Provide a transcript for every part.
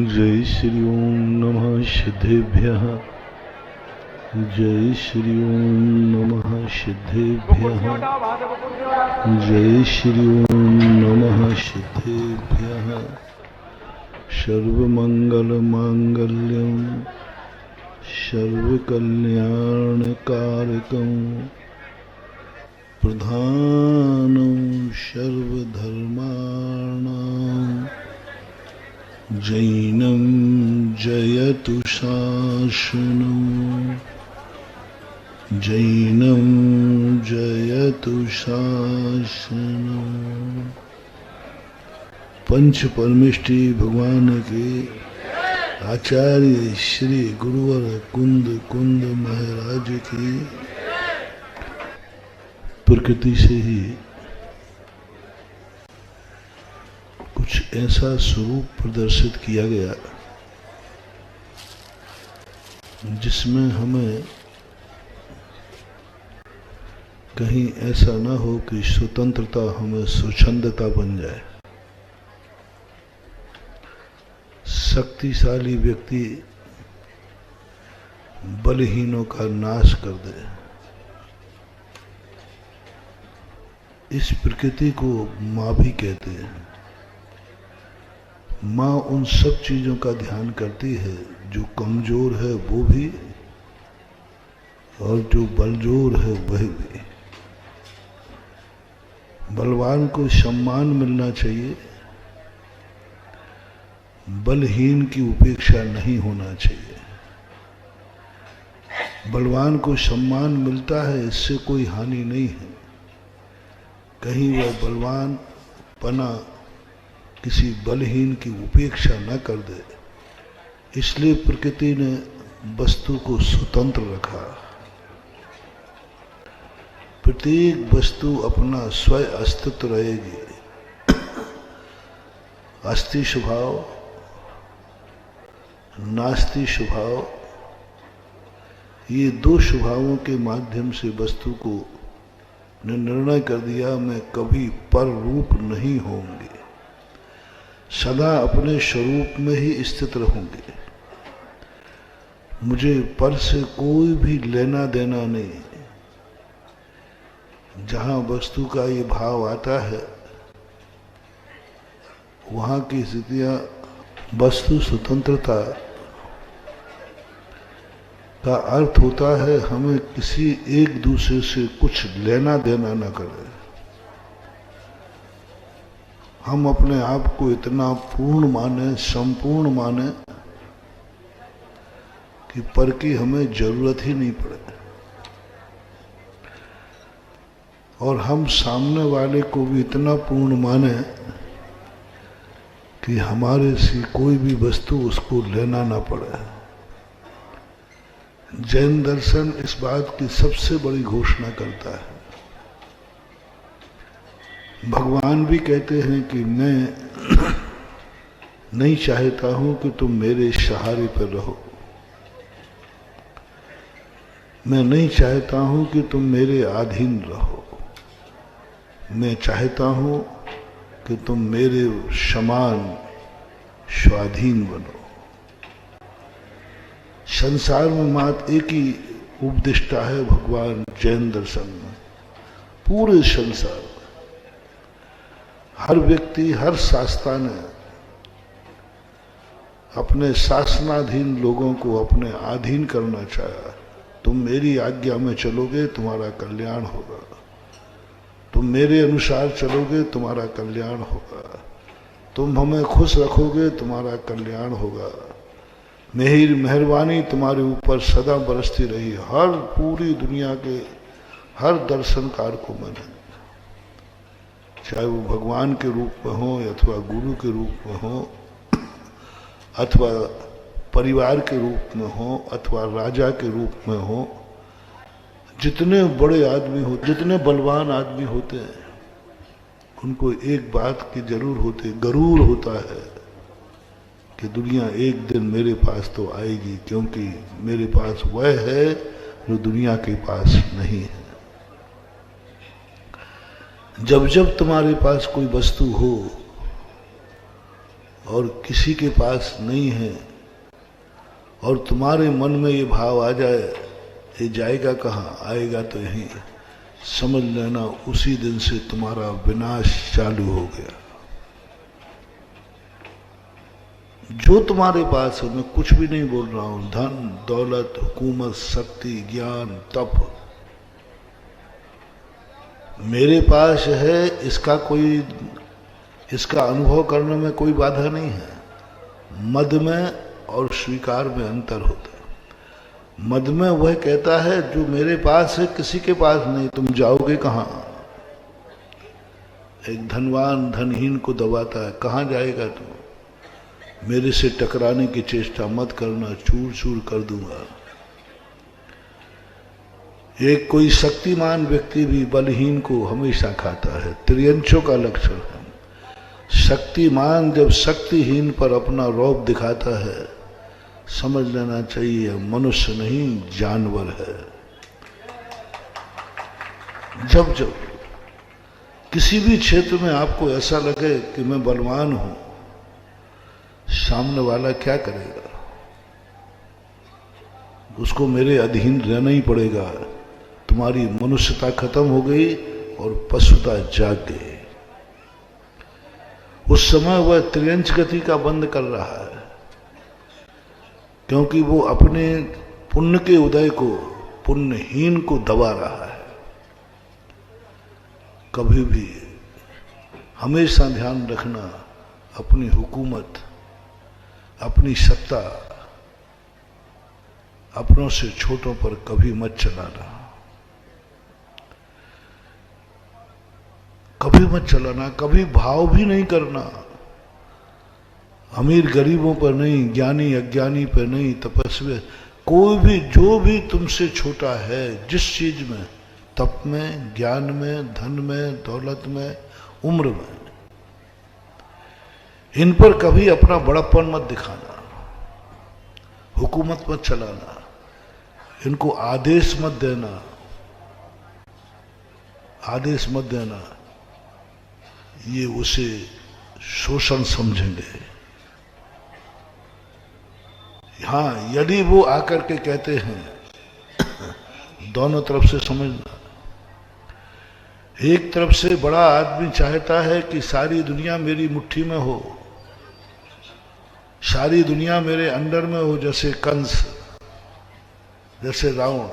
जय श्री ओम नमः सिद्धेभ्यः। जय श्री ओम नमः सिद्धेभ्यः। जय श्री ओम नमः सिद्धेभ्यः। सर्वमंगलमांगल्यं सर्वकल्याणकारकं प्रधानं सर्वधर्माणां जैनं जयतु शासनं। जैनं जयतु शासनं। पंच परमेष्टि भगवान के आचार्य श्री गुरुवर कुंद कुंद महाराज की प्रकृति से ही कुछ ऐसा स्वरूप प्रदर्शित किया गया जिसमें हमें कहीं ऐसा न हो कि स्वतंत्रता हमें स्वच्छंदता बन जाए। शक्तिशाली व्यक्ति बलहीनों का नाश कर दे। इस प्रकृति को माँ भी कहते हैं। माँ उन सब चीजों का ध्यान करती है जो कमजोर है वो भी और जो बलजोर है वह भी। बलवान को सम्मान मिलना चाहिए, बलहीन की उपेक्षा नहीं होना चाहिए। बलवान को सम्मान मिलता है, इससे कोई हानि नहीं है। कहीं वह बलवान पना किसी बलहीन की उपेक्षा न कर दे, इसलिए प्रकृति ने वस्तु को स्वतंत्र रखा। प्रत्येक वस्तु अपना स्वयं अस्तित्व रहेगी। अस्ति स्वभाव, नास्ति स्वभाव, ये दो स्वभावों के माध्यम से वस्तु को ने निर्णय कर दिया मैं कभी पर रूप नहीं होंगे, सदा अपने स्वरूप में ही स्थित रहूंगे। मुझे पर से कोई भी लेना देना नहीं। जहां वस्तु का ये भाव आता है वहां की स्थितियां वस्तु स्वतंत्रता का अर्थ होता है हमें किसी एक दूसरे से कुछ लेना देना न करें। हम अपने आप को इतना पूर्ण माने, संपूर्ण माने कि पर की हमें जरूरत ही नहीं पड़े और हम सामने वाले को भी इतना पूर्ण माने कि हमारे से कोई भी वस्तु उसको लेना ना पड़े। जैन दर्शन इस बात की सबसे बड़ी घोषणा करता है। भगवान भी कहते हैं कि मैं नहीं चाहता हूं कि तुम मेरे सहारे पर रहो, मैं नहीं चाहता हूं कि तुम मेरे अधीन रहो, मैं चाहता हूं कि तुम मेरे समान स्वाधीन बनो। संसार में मात्र एक ही उपदिष्टा है भगवान जैन दर्शन में। पूरे संसार हर व्यक्ति, हर शास्त्र ने अपने शासनाधीन लोगों को अपने अधीन करना चाहा। तुम मेरी आज्ञा में चलोगे तुम्हारा कल्याण होगा, तुम मेरे अनुसार चलोगे तुम्हारा कल्याण होगा, तुम हमें खुश रखोगे तुम्हारा कल्याण होगा, मेरी मेहरबानी तुम्हारे ऊपर सदा बरसती रही। हर पूरी दुनिया के हर दर्शनकार को मैंने, चाहे वो भगवान के रूप में हो अथवा गुरु के रूप में हो अथवा परिवार के रूप में हो अथवा राजा के रूप में हो, जितने बड़े आदमी हो, जितने बलवान आदमी होते हैं, उनको एक बात की जरूर होती, गरूर होता है कि दुनिया एक दिन मेरे पास तो आएगी, क्योंकि मेरे पास वह है जो दुनिया के पास नहीं है। जब जब तुम्हारे पास कोई वस्तु हो और किसी के पास नहीं है, और तुम्हारे मन में ये भाव आ जाए, ये जाएगा कहाँ, आएगा तो यहीं, समझ लेना उसी दिन से तुम्हारा विनाश चालू हो गया। जो तुम्हारे पास है, मैं कुछ भी नहीं बोल रहा हूं, धन दौलत हुकूमत शक्ति ज्ञान तप, मेरे पास है, इसका अनुभव करने में कोई बाधा नहीं है। मद में और स्वीकार में अंतर होता है। मद में वह कहता है जो मेरे पास है किसी के पास नहीं, तुम जाओगे कहाँ। एक धनवान धनहीन को दबाता है, कहाँ जाएगा तुम, मेरे से टकराने की चेष्टा मत करना, चूर चूर कर दूंगा। एक कोई शक्तिमान व्यक्ति भी बलहीन को हमेशा खाता है, त्रियंचों का लक्षण है। शक्तिमान जब शक्तिहीन पर अपना रौब दिखाता है, समझ लेना चाहिए मनुष्य नहीं जानवर है। जब जब किसी भी क्षेत्र में आपको ऐसा लगे कि मैं बलवान हूं, सामने वाला क्या करेगा, उसको मेरे अधीन रहना ही पड़ेगा। तुम्हारी मनुष्यता खत्म हो गई और पशुता जाग गई। उस समय वह त्रियंच गति का बंद कर रहा है, क्योंकि वो अपने पुण्य के उदय को, पुण्यहीन को दबा रहा है। कभी भी हमेशा ध्यान रखना, अपनी हुकूमत अपनी सत्ता अपनों से छोटों पर कभी मत चलाना, कभी मत चलाना, कभी भाव भी नहीं करना। अमीर गरीबों पर नहीं, ज्ञानी अज्ञानी पर नहीं, तपस्वी, कोई भी जो भी तुमसे छोटा है, जिस चीज में, तप में, ज्ञान में, धन में, दौलत में, उम्र में, इन पर कभी अपना बड़प्पन मत दिखाना, हुकूमत मत चलाना, इनको आदेश मत देना, आदेश मत देना, ये उसे शोषण समझेंगे। हाँ, यदि वो आकर के कहते हैं, दोनों तरफ से समझना। एक तरफ से बड़ा आदमी चाहता है कि सारी दुनिया मेरी मुट्ठी में हो, सारी दुनिया मेरे अंडर में हो, जैसे कंस, जैसे रावण,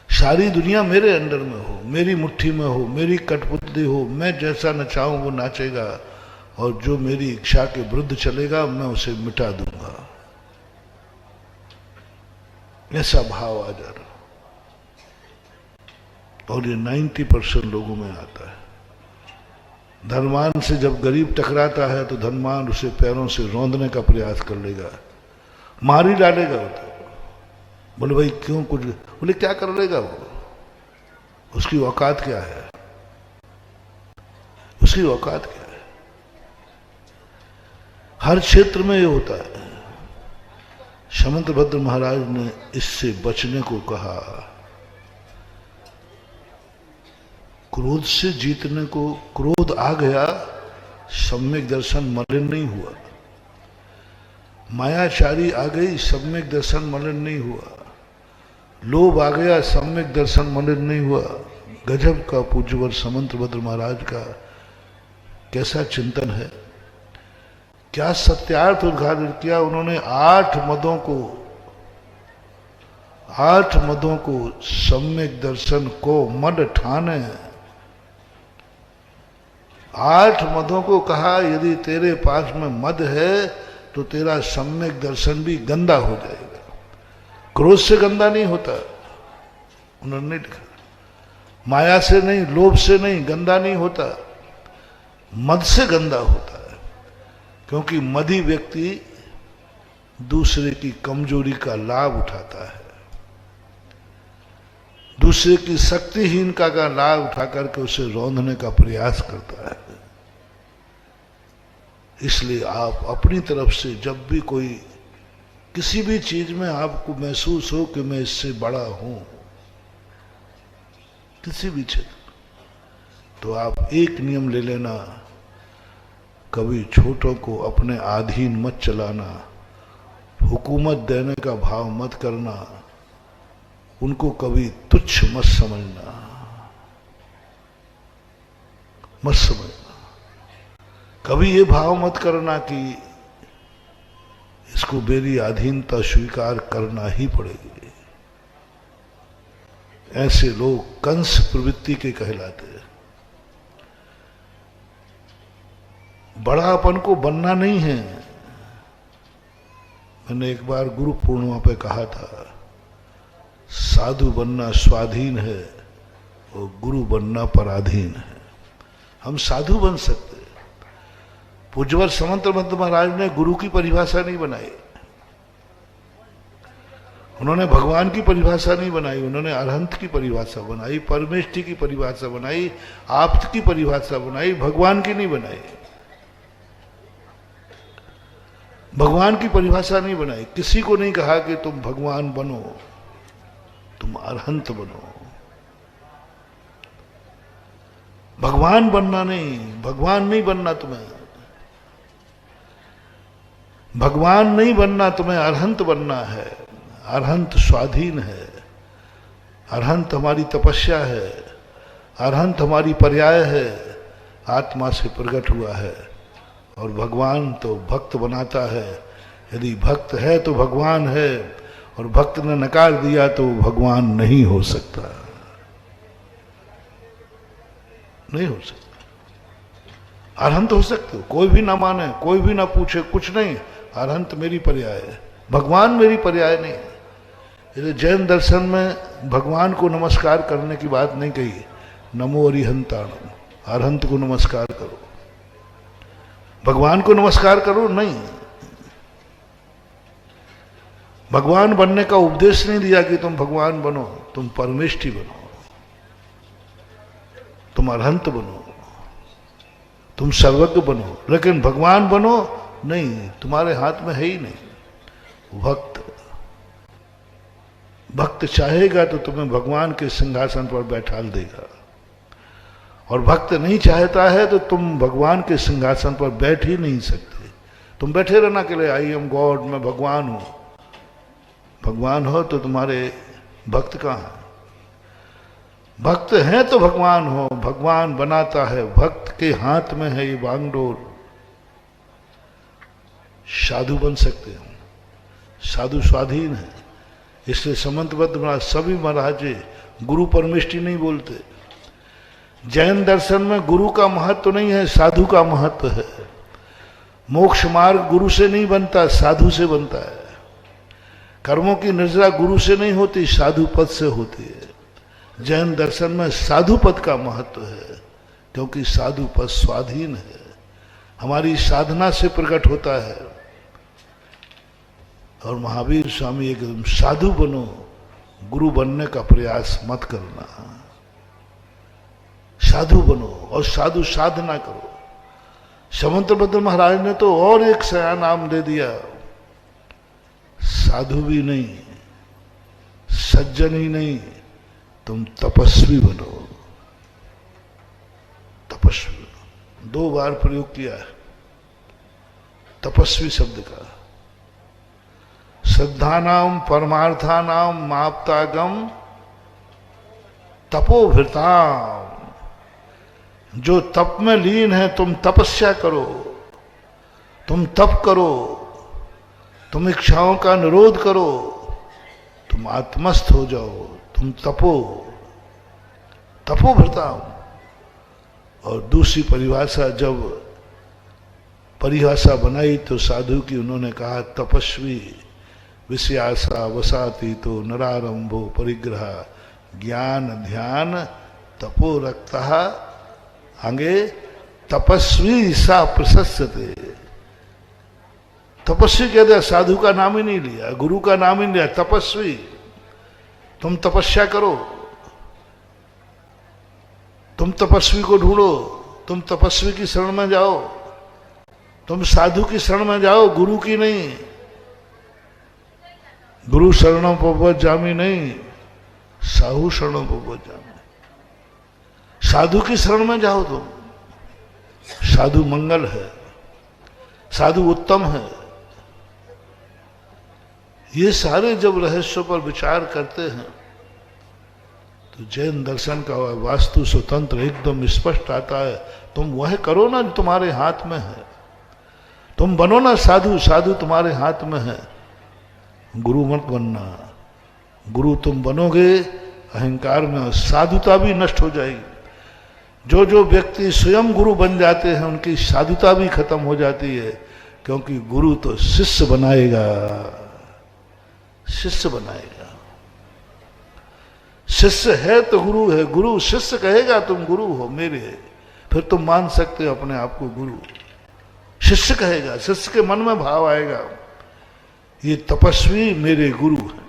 सारी दुनिया मेरे अंडर में हो, मेरी मुट्ठी में हो, मेरी कठपुतली हो, मैं जैसा नचाऊं वो नाचेगा, और जो मेरी इच्छा के विरुद्ध चलेगा मैं उसे मिटा दूंगा। ऐसा भाव आ जा रहा, और ये 90% लोगों में आता है। धनवान से जब गरीब टकराता है तो धनवान उसे पैरों से रौंदने का प्रयास कर लेगा, मार ही डालेगा वो तो। बोले भाई क्यों, कुछ, बोले क्या कर लेगा वो, उसकी औकात क्या है, उसकी औकात क्या है। हर क्षेत्र में ये होता है। शमंतभद्र महाराज ने इससे बचने को कहा। क्रोध से जीतने को, क्रोध आ गया, सम्यक दर्शन मलिन नहीं हुआ। मायाचारी आ गई, सम्यक दर्शन मलिन नहीं हुआ। लोभ आ गया, सम्यक दर्शन मलिन नहीं हुआ। गजब का पूज्यवर शमंतभद्र महाराज का कैसा चिंतन है, क्या सत्यार्थ उद्घाटन किया उन्होंने। 8 मदों को सम्यक दर्शन को मद ठाने। 8 मदों को कहा, यदि तेरे पास में मद है तो तेरा सम्यक दर्शन भी गंदा हो जाएगा। क्रोध से गंदा नहीं होता, उन्होंने नहीं लिखा। माया से नहीं, लोभ से नहीं, गंदा नहीं होता, मद से गंदा होता है। क्योंकि मदी व्यक्ति दूसरे की कमजोरी का लाभ उठाता है, दूसरे की शक्तिहीनता का लाभ उठा करके उसे रौंदने का प्रयास करता है। इसलिए आप अपनी तरफ से जब भी कोई किसी भी चीज में आपको महसूस हो कि मैं इससे बड़ा हूं, किसी भी क्षेत्र, तो आप एक नियम ले लेना, कभी छोटों को अपने अधीन मत चलाना, हुकूमत देने का भाव मत करना, उनको कभी तुच्छ मत समझना, मत समझना। कभी ये भाव मत करना कि इसको मेरी अधीनता स्वीकार करना ही पड़ेगी। ऐसे लोग कंस प्रवृत्ति के कहलाते हैं। बड़ापन को बनना नहीं है। मैंने एक बार गुरु पूर्णिमा पे कहा था, साधु बनना स्वाधीन है और गुरु बनना पराधीन है। हम साधु बन सकते। पूज्यवर समंत महाराज ने गुरु की परिभाषा नहीं बनाई, उन्होंने भगवान की परिभाषा नहीं बनाई, उन्होंने अरहंत की परिभाषा बनाई, परमेष्टि की परिभाषा बनाई, आप्त की परिभाषा बनाई, भगवान की नहीं बनाई। भगवान की परिभाषा नहीं बनाई। किसी को नहीं कहा कि तुम भगवान बनो, तुम अरहंत बनो। भगवान बनना नहीं, भगवान नहीं बनना तुम्हें, भगवान नहीं बनना तुम्हें, अरहंत बनना है। अरहंत स्वाधीन है, अरहंत हमारी तपस्या है, अरहंत हमारी पर्याय है, आत्मा से प्रकट हुआ है। और भगवान तो भक्त बनाता है। यदि भक्त है तो भगवान है, और भक्त ने नकार दिया तो भगवान नहीं हो सकता, नहीं हो सकता। अरहंत हो सकते हो, कोई भी ना माने, कोई भी ना पूछे, कुछ नहीं, अरहंत मेरी पर्याय है, भगवान मेरी पर्याय नहीं है। इसलिए जैन दर्शन में भगवान को नमस्कार करने की बात नहीं कही, नमो अरिहंताणम, अरहंत को नमस्कार करो, भगवान को नमस्कार करो नहीं। भगवान बनने का उपदेश नहीं दिया कि तुम भगवान बनो, तुम परमेष्टि बनो, तुम अरहंत बनो, तुम सर्वज्ञ बनो, लेकिन भगवान बनो नहीं, तुम्हारे हाथ में है ही नहीं। भक्त चाहेगा तो तुम्हें भगवान के सिंहासन पर बैठाल देगा, और भक्त नहीं चाहता है तो तुम भगवान के सिंहासन पर बैठ ही नहीं सकते। तुम बैठे रहना के लिए आई एम गॉड, मैं भगवान हूं। भगवान हो तो तुम्हारे भक्त कहां है? भक्त है तो भगवान हो, भगवान बनाता है, भक्त के हाथ में है ये बांगडोर। साधु बन सकते हो, साधु स्वाधीन है। इसलिए समंतबद्ध महाराज, सभी महाराज गुरु परमेष्टि नहीं बोलते। जैन दर्शन में गुरु का महत्व नहीं है, साधु का महत्व है। मोक्ष मार्ग गुरु से नहीं बनता, साधु से बनता है। कर्मों की निर्जरा गुरु से नहीं होती, साधु पद से होती है। जैन दर्शन में साधु पद का महत्व है, क्योंकि साधु पद स्वाधीन है, हमारी साधना से प्रकट होता है। और महावीर स्वामी एकदम साधु बनो, गुरु बनने का प्रयास मत करना। साधु बनो और साधु साधना करो। समंतभद्र महाराज ने तो और एक सया नाम दे दिया, साधु भी नहीं, सज्जन ही नहीं, तुम तपस्वी बनो। तपस्वी बनो, 2 बार प्रयोग किया है तपस्वी शब्द का। श्रद्धानाम परमार्थानाम माप्तागम तपोभृताम, जो तप में लीन है, तुम तपस्या करो, तुम तप करो, तुम इच्छाओं का निरोध करो, तुम आत्मस्थ हो जाओ, तुम तपोभृताम। और दूसरी परिभाषा जब परिभाषा बनाई तो साधु की उन्होंने कहा, तपस्वी विषयासा वसाती तो नरारंभो परिग्रह ज्ञान ध्यान तपो रक्ता आगे तपस्वी सा प्रशस्यते। तपस्वी कह दिया, साधु का नाम ही नहीं लिया, गुरु का नाम ही नहीं लिया, तपस्वी। तुम तपस्या करो, तुम तपस्वी को ढूंढो, तुम तपस्वी की शरण में जाओ, तुम साधु की शरण में जाओ, गुरु की नहीं। गुरु शरणों पवत जामी नहीं, साहु शरणों पवत जामी। साधु की शरण में जाओ तुम, साधु मंगल है। साधु उत्तम है। ये सारे जब रहस्यों पर विचार करते हैं तो जैन दर्शन का वास्तु स्वतंत्र एकदम स्पष्ट आता है। तुम वह करो ना जो तुम्हारे हाथ में है, तुम बनो ना साधु, साधु तुम्हारे हाथ में है। गुरु मत बनना, गुरु तुम बनोगे अहंकार में, साधुता भी नष्ट हो जाएगी। जो जो व्यक्ति स्वयं गुरु बन जाते हैं उनकी साधुता भी खत्म हो जाती है, क्योंकि गुरु तो शिष्य बनाएगा, शिष्य बनाएगा। शिष्य है तो गुरु है, गुरु शिष्य कहेगा तुम गुरु हो मेरे, फिर तुम मान सकते हो अपने आप को गुरु। शिष्य कहेगा, शिष्य के मन में भाव आएगा ये तपस्वी मेरे गुरु है।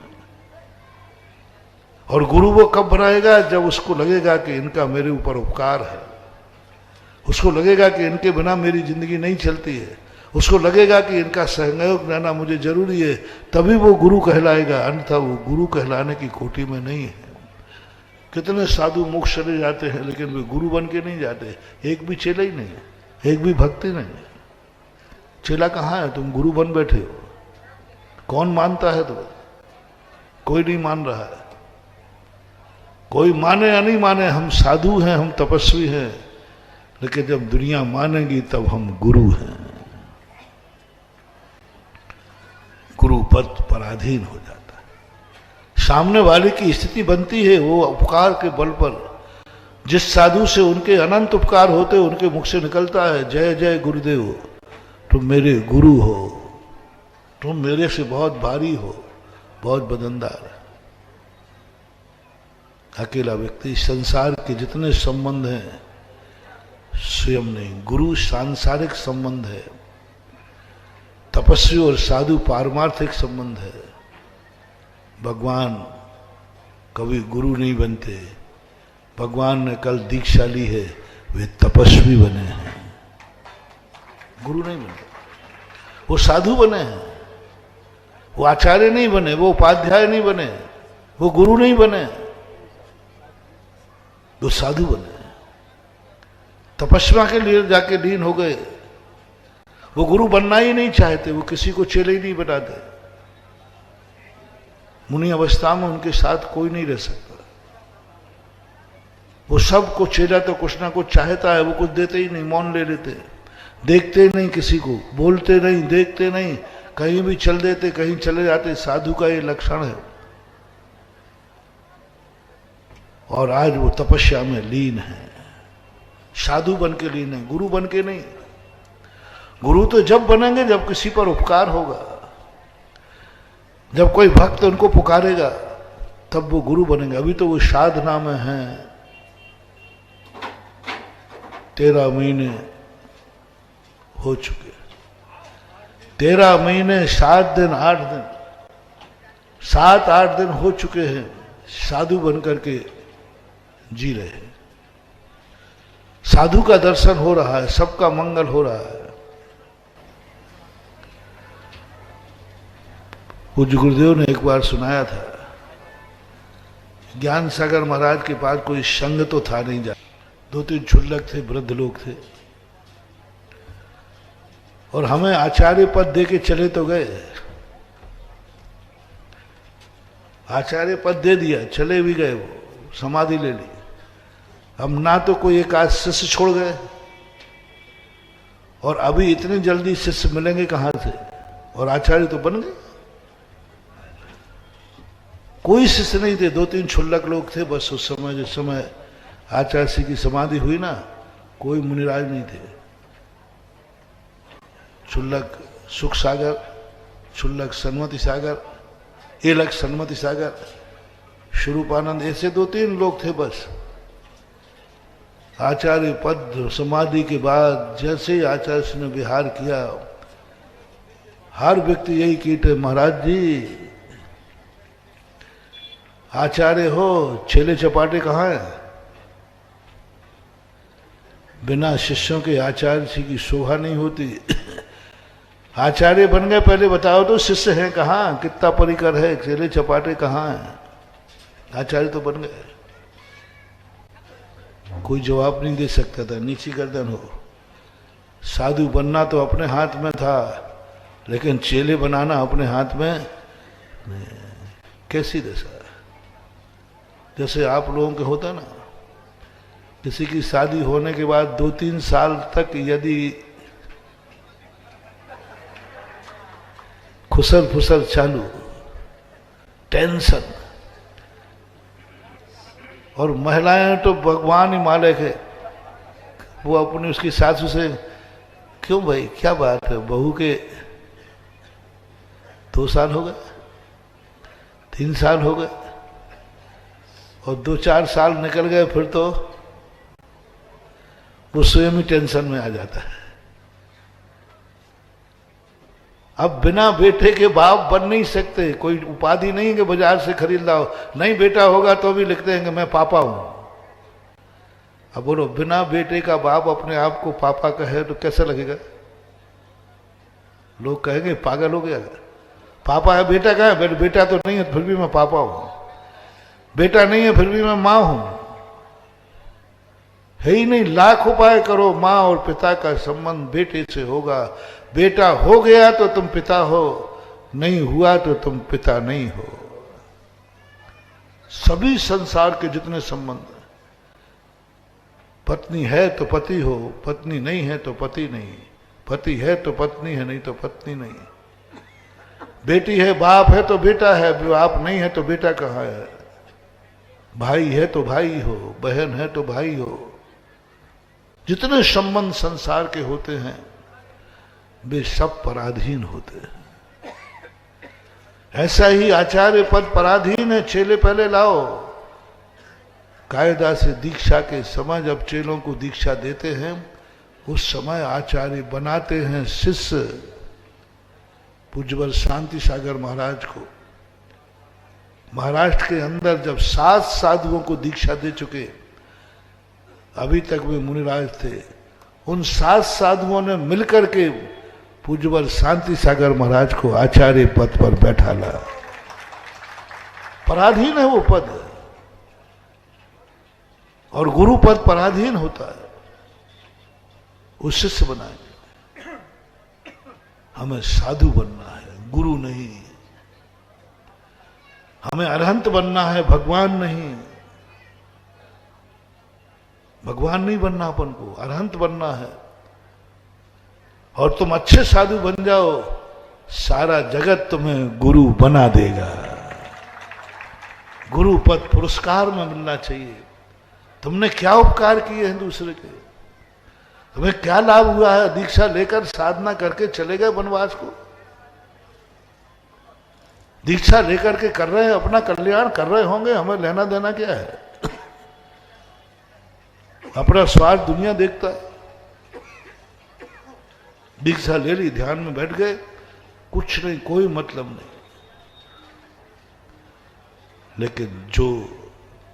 और गुरु वो कब बनाएगा? जब उसको लगेगा कि इनका मेरे ऊपर उपकार है, उसको लगेगा कि इनके बिना मेरी जिंदगी नहीं चलती है, उसको लगेगा कि इनका सहयोग रहना मुझे जरूरी है, तभी वो गुरु कहलाएगा, अन्यथा वो गुरु कहलाने की कोटि में नहीं है। कितने साधु मोक्ष चले जाते हैं लेकिन वे गुरु बन के नहीं जाते, एक भी चेला ही नहीं है, एक भी भक्ति नहीं है। चेला कहाँ है? तुम गुरु बन बैठे हो। कौन मानता है तुम्हें? कोई नहीं मान रहा है। कोई माने या नहीं माने, हम साधु हैं, हम तपस्वी हैं, लेकिन जब दुनिया मानेगी तब हम गुरु हैं। गुरु पद पराधीन हो जाता है। सामने वाले की स्थिति बनती है वो उपकार के बल पर। जिस साधु से उनके अनंत उपकार होते उनके मुख से निकलता है जय जय गुरुदेव, तुम मेरे गुरु हो, तुम मेरे से बहुत भारी हो, बहुत बदनदार। अकेला व्यक्ति संसार के जितने संबंध हैं स्वयं नहीं, गुरु सांसारिक संबंध है, तपस्वी और साधु पारमार्थिक संबंध है। भगवान कभी गुरु नहीं बनते। भगवान ने कल दीक्षा ली है, वे तपस्वी बने हैं, गुरु नहीं बने। वो साधु बने हैं, वो आचार्य नहीं बने, वो उपाध्याय नहीं बने, वो गुरु नहीं बने, वो साधु बने। तपस्या के लिए जाके लीन हो गए। वो गुरु बनना ही नहीं चाहते, वो किसी को चेले ही नहीं बनाते। मुनि अवस्था में उनके साथ कोई नहीं रह सकता। वो सबको चेला तो कुछ ना कुछ चाहता है, वो कुछ देते ही नहीं, मौन ले लेते, देखते नहीं किसी को, बोलते नहीं, देखते नहीं, कहीं भी चल देते, कहीं चले जाते। साधु का ये लक्षण है। और आज वो तपस्या में लीन है, साधु बन के लीन है, गुरु बन के नहीं। गुरु तो जब बनेंगे जब किसी पर उपकार होगा, जब कोई भक्त उनको पुकारेगा तब वो गुरु बनेंगे। अभी तो वो साधना में हैं। 13 महीने हो चुके, 13 महीने 7 दिन 8 दिन 7-8 दिन हो चुके हैं साधु बनकर के जी रहे हैं। साधु का दर्शन हो रहा है, सबका मंगल हो रहा है। पूज्य गुरुदेव ने एक बार सुनाया था, ज्ञान सागर महाराज के पास कोई संग तो था नहीं, जा 2-3 क्षुल्लक थे, वृद्ध लोग थे, और हमें आचार्य पद दे के चले तो गए। आचार्य पद दे दिया, चले भी गए, वो समाधि ले ली। हम ना तो कोई एक आध शिष्य छोड़ गए, और अभी इतनी जल्दी शिष्य मिलेंगे कहां से, और आचार्य तो बन गए। कोई शिष्य नहीं थे, 2-3 क्षुल्लक लोग थे बस उस समय। जिस समय आचार्य श्री की समाधि हुई ना, कोई मुनिराज नहीं थे। क्षुल्लक सुख सागर, क्षुल्लक सन्मति सागर, एलक सन्मति सागर, स्वरूपानंद, ऐसे 2-3 लोग थे बस। आचार्य पद समाधि के बाद जैसे ही आचार्य श्री ने विहार किया, हर व्यक्ति यही कीटे, महाराज जी आचार्य हो, छेले चपाटे कहाँ हैं? बिना शिष्यों के आचार्य जी की शोभा नहीं होती। आचार्य बन गए, पहले बताओ तो शिष्य हैं कहाँ, कितना परिकर है, छेले चपाटे कहाँ हैं? आचार्य तो बन गए। कोई जवाब नहीं दे सकता था, नीची गर्दन हो। साधु बनना तो अपने हाथ में था, लेकिन चेले बनाना अपने हाथ में नहीं। कैसी दशा है? जैसे आप लोगों के होता ना, किसी की शादी होने के बाद 2-3 साल तक यदि खुसर फुसर चालू, टेंशन, और महिलाएं तो भगवान ही मालिक है, वो अपनी उसकी सासू से, क्यों भाई क्या बात है, बहू के 2 साल हो गए, 3 साल हो गए, और 2-4 साल निकल गए, फिर तो वो स्वयं ही टेंशन में आ जाता है। अब बिना बेटे के बाप बन नहीं सकते, कोई उपाधि नहीं कि बाजार से खरीद लाओ, नहीं बेटा होगा तो भी लिखते हैं कि मैं पापा हूं। अब बोलो, बिना बेटे का बाप अपने आप को पापा कहे तो कैसा लगेगा? लोग कहेंगे पागल हो गया, पापा है, बेटा कहा है? बेटा तो नहीं है फिर भी मैं पापा हूं, बेटा नहीं है फिर भी मैं मां हूं। है ही नहीं, लाख उपाय करो, मां और पिता का संबंध बेटे से होगा। बेटा हो गया तो तुम पिता हो, नहीं हुआ तो तुम पिता नहीं हो। सभी संसार के जितने संबंध, पत्नी है तो पति हो, पत्नी नहीं है तो पति नहीं, पति है तो पत्नी है, नहीं तो पत्नी नहीं, बेटी है बाप है तो बेटा है, बाप नहीं है तो बेटा कहाँ है, भाई है तो भाई हो, बहन है तो भाई हो। जितने संबंध संसार के होते हैं वे सब पराधीन होते हैं। ऐसा ही आचार्य पद पराधीन है। चेले पहले लाओ, कायदा से दीक्षा के समय जब चेलों को दीक्षा देते हैं, उस समय आचार्य बनाते हैं शिष्य पूज्यवर शांति सागर महाराज को। महाराष्ट्र के अंदर जब 7 साधुओं को दीक्षा दे चुके, अभी तक वे मुनिराज थे, उन 7 साधुओं ने मिलकर के पूज्यवर शांति सागर महाराज को आचार्य पद पर बैठा ला। पराधीन है वो पद, और गुरु पद पराधीन होता है। वो शिष्य बनाएंगे, हमें साधु बनना है, गुरु नहीं। हमें अरहंत बनना है, भगवान नहीं। भगवान नहीं बनना, अपन को अरहंत बनना है। और तुम अच्छे साधु बन जाओ, सारा जगत तुम्हें गुरु बना देगा। गुरु पद पुरस्कार में मिलना चाहिए। तुमने क्या उपकार किए हैं दूसरे के, तुम्हें क्या लाभ हुआ है? दीक्षा लेकर साधना करके चले गए वनवास को, दीक्षा लेकर के कर रहे हैं, अपना कल्याण कर रहे होंगे, हमें लेना देना क्या है? अपना स्वार्थ दुनिया देखता है। दीक्षा ले ली, ध्यान में बैठ गए, कुछ नहीं, कोई मतलब नहीं। लेकिन जो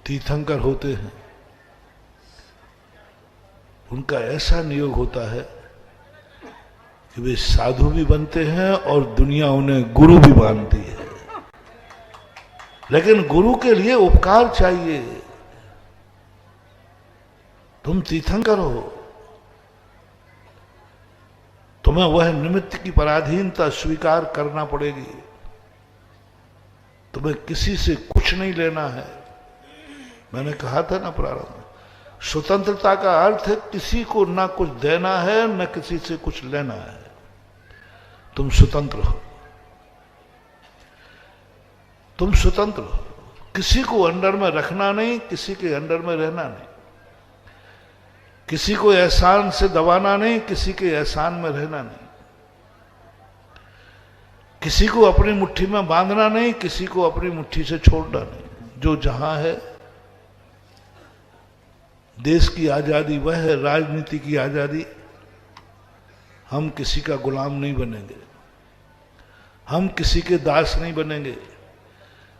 तीर्थंकर होते हैं, उनका ऐसा नियोग होता है कि वे साधु भी बनते हैं और दुनिया उन्हें गुरु भी मानती है। लेकिन गुरु के लिए उपकार चाहिए। तुम तीर्थंकर हो, तुम्हें वह निमित्त की पराधीनता स्वीकार करना पड़ेगी। तुम्हें किसी से कुछ नहीं लेना है। मैंने कहा था ना प्रारंभ में, स्वतंत्रता का अर्थ है किसी को ना कुछ देना है न किसी से कुछ लेना है। तुम स्वतंत्र हो, तुम स्वतंत्र हो। किसी को अंडर में रखना नहीं, किसी के अंडर में रहना नहीं, किसी को एहसान से दबाना नहीं, किसी के एहसान में रहना नहीं, किसी को अपनी मुट्ठी में बांधना नहीं, किसी को अपनी मुट्ठी से छोड़ना नहीं। जो जहां है, देश की आजादी वह है, राजनीति की आजादी। हम किसी का गुलाम नहीं बनेंगे, हम किसी के दास नहीं बनेंगे।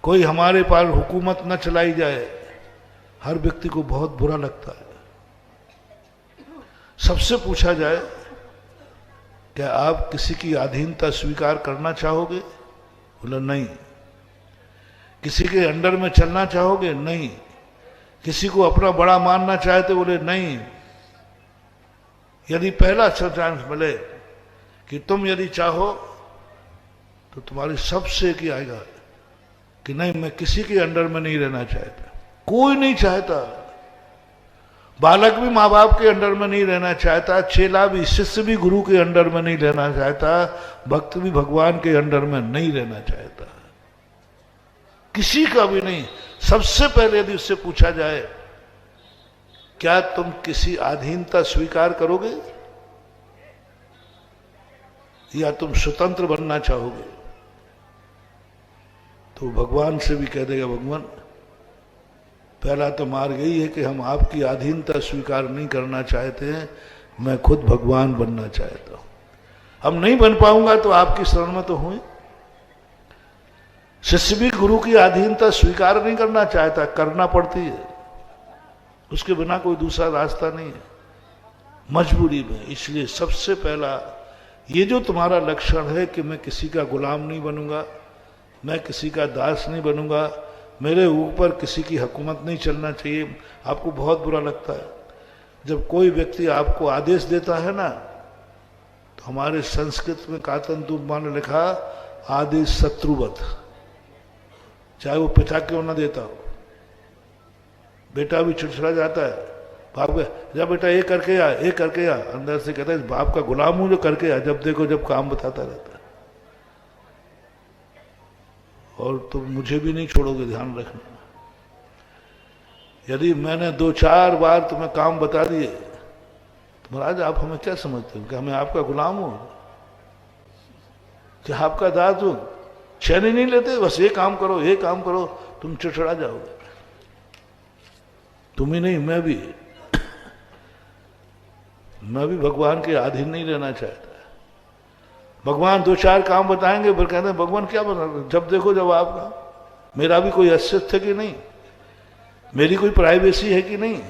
कोई हमारे पास हुकूमत न चलाई जाए, हर व्यक्ति को बहुत बुरा लगता है। सबसे पूछा जाए, क्या आप किसी की अधीनता स्वीकार करना चाहोगे? बोला नहीं। किसी के अंडर में चलना चाहोगे? नहीं। किसी को अपना बड़ा मानना चाहते? बोले नहीं। यदि पहला चांस मिले कि तुम यदि चाहो तो तुम्हारी सबसे की आएगा कि नहीं, मैं किसी के अंडर में नहीं रहना चाहता। कोई नहीं चाहता, बालक भी माँ बाप के अंडर में नहीं रहना चाहता, चेला भी, शिष्य भी गुरु के अंडर में नहीं रहना चाहता, भक्त भी भगवान के अंडर में नहीं रहना चाहता, किसी का भी नहीं। सबसे पहले यदि उससे पूछा जाए क्या तुम किसी अधीनता स्वीकार करोगे या तुम स्वतंत्र बनना चाहोगे, तो भगवान से भी कह देगा भगवान पहला तो मार्ग यही है कि हम आपकी अधीनता स्वीकार नहीं करना चाहते हैं, मैं खुद भगवान बनना चाहता हूं। हम नहीं बन पाऊंगा तो आपकी शरण में तो हुए। शिष्य भी गुरु की अधीनता स्वीकार नहीं करना चाहता, करना पड़ती है, उसके बिना कोई दूसरा रास्ता नहीं है, मजबूरी में। इसलिए सबसे पहला ये जो तुम्हारा लक्षण है कि मैं किसी का गुलाम नहीं बनूंगा, मैं किसी का दास नहीं बनूंगा, मेरे ऊपर किसी की हुकूमत नहीं चलना चाहिए। आपको बहुत बुरा लगता है जब कोई व्यक्ति आपको आदेश देता है ना, तो हमारे संस्कृत में कातंतुम्बा ने लिखा आदेश शत्रुवत, चाहे वो पिता क्यों ना देता हो। बेटा भी चिड़चिड़ा जाता है, बाप जब बेटा ये करके आ, ये करके आ, अंदर से कहता है बाप का गुलाम हूं जो करके आ, जब देखो जब काम बताता रहता है। और तुम मुझे भी नहीं छोड़ोगे, ध्यान रखना। यदि मैंने 2-4 बार तुम्हें काम बता दिए तो महाराज आप हमें क्या समझते हो कि हमें आपका गुलाम हो, क्या आपका दास हो? चैन ही नहीं लेते, बस ये काम करो, ये काम करो, तुम चिड़चिड़ा जाओगे। तुम ही नहीं, मैं भी भगवान के अधीन नहीं रहना चाहता। भगवान 2-4 काम बताएंगे फिर कहते हैं भगवान क्या बना, जब देखो जब आपका। मेरा भी कोई अस्तित्व है कि नहीं, मेरी कोई प्राइवेसी है कि नहीं,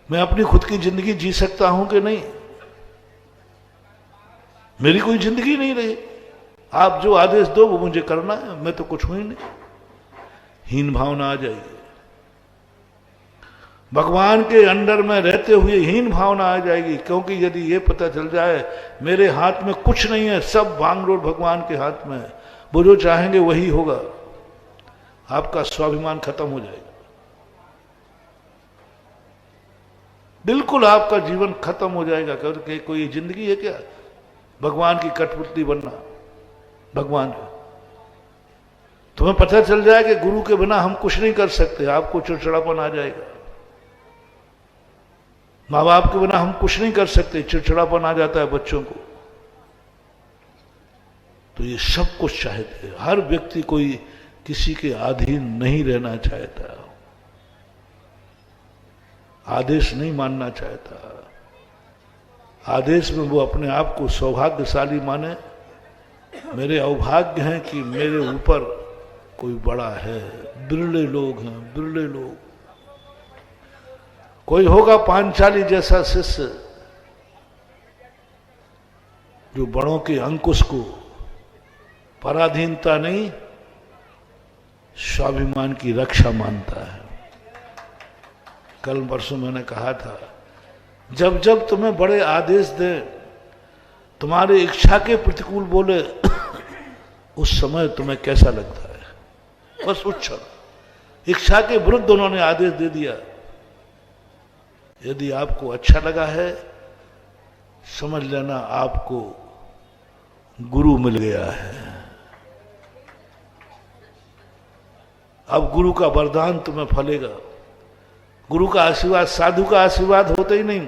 मैं अपनी खुद की जिंदगी जी सकता हूं कि नहीं, मेरी कोई जिंदगी नहीं रही। आप जो आदेश दो वो मुझे करना है, मैं तो कुछ हूं ही नहीं। हीन भावना आ जाएगी, भगवान के अंडर में रहते हुए हीन भावना आ जाएगी। क्योंकि यदि ये पता चल जाए मेरे हाथ में कुछ नहीं है, सब भांगरोड भगवान के हाथ में है, वो जो चाहेंगे वही होगा, आपका स्वाभिमान खत्म हो जाएगा, बिल्कुल आपका जीवन खत्म हो जाएगा। क्योंकि कोई जिंदगी है क्या भगवान की कठपुतली बनना। भगवान तुम्हें पता चल जाए कि गुरु के बिना हम कुछ नहीं कर सकते, आपको चिड़चिड़ापन आ जाएगा। माँ बाप के बिना हम कुछ नहीं कर सकते, चिड़चिड़ापन आ जाता है बच्चों को। तो ये सब कुछ चाहते हैं, हर व्यक्ति कोई किसी के अधीन नहीं रहना चाहता, आदेश नहीं मानना चाहता। आदेश में वो अपने आप को सौभाग्यशाली माने, मेरे अभाग्य हैं कि मेरे ऊपर कोई बड़ा है। बिरले लोग हैं, बिरले लोग। कोई होगा पांचाली जैसा शिष्य जो बड़ों के अंकुश को पराधीनता नहीं स्वाभिमान की रक्षा मानता है। कल परसों मैंने कहा था जब जब तुम्हें बड़े आदेश दे, तुम्हारी इच्छा के प्रतिकूल बोले, उस समय तुम्हें कैसा लगता है? बस उस क्षण इच्छा के विरुद्ध उन्होंने आदेश दे दिया। यदि आपको अच्छा लगा है समझ लेना आपको गुरु मिल गया है। अब गुरु का वरदान तुम्हें फलेगा। गुरु का आशीर्वाद, साधु का आशीर्वाद होते ही नहीं,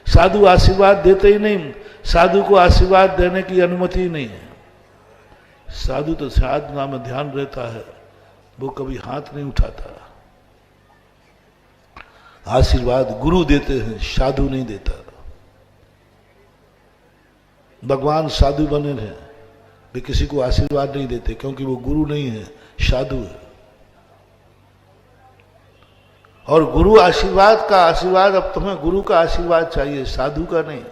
साधु आशीर्वाद देते ही नहीं, साधु को आशीर्वाद देने की अनुमति ही नहीं है। साधु तो साधना में ध्यान रहता है, वो कभी हाथ नहीं उठाता। आशीर्वाद गुरु देते हैं, साधु नहीं देता। भगवान साधु बने हैं, वे किसी को आशीर्वाद नहीं देते क्योंकि वो गुरु नहीं है, साधु है। और गुरु आशीर्वाद का आशीर्वाद, अब तुम्हें गुरु का आशीर्वाद चाहिए, साधु का नहीं।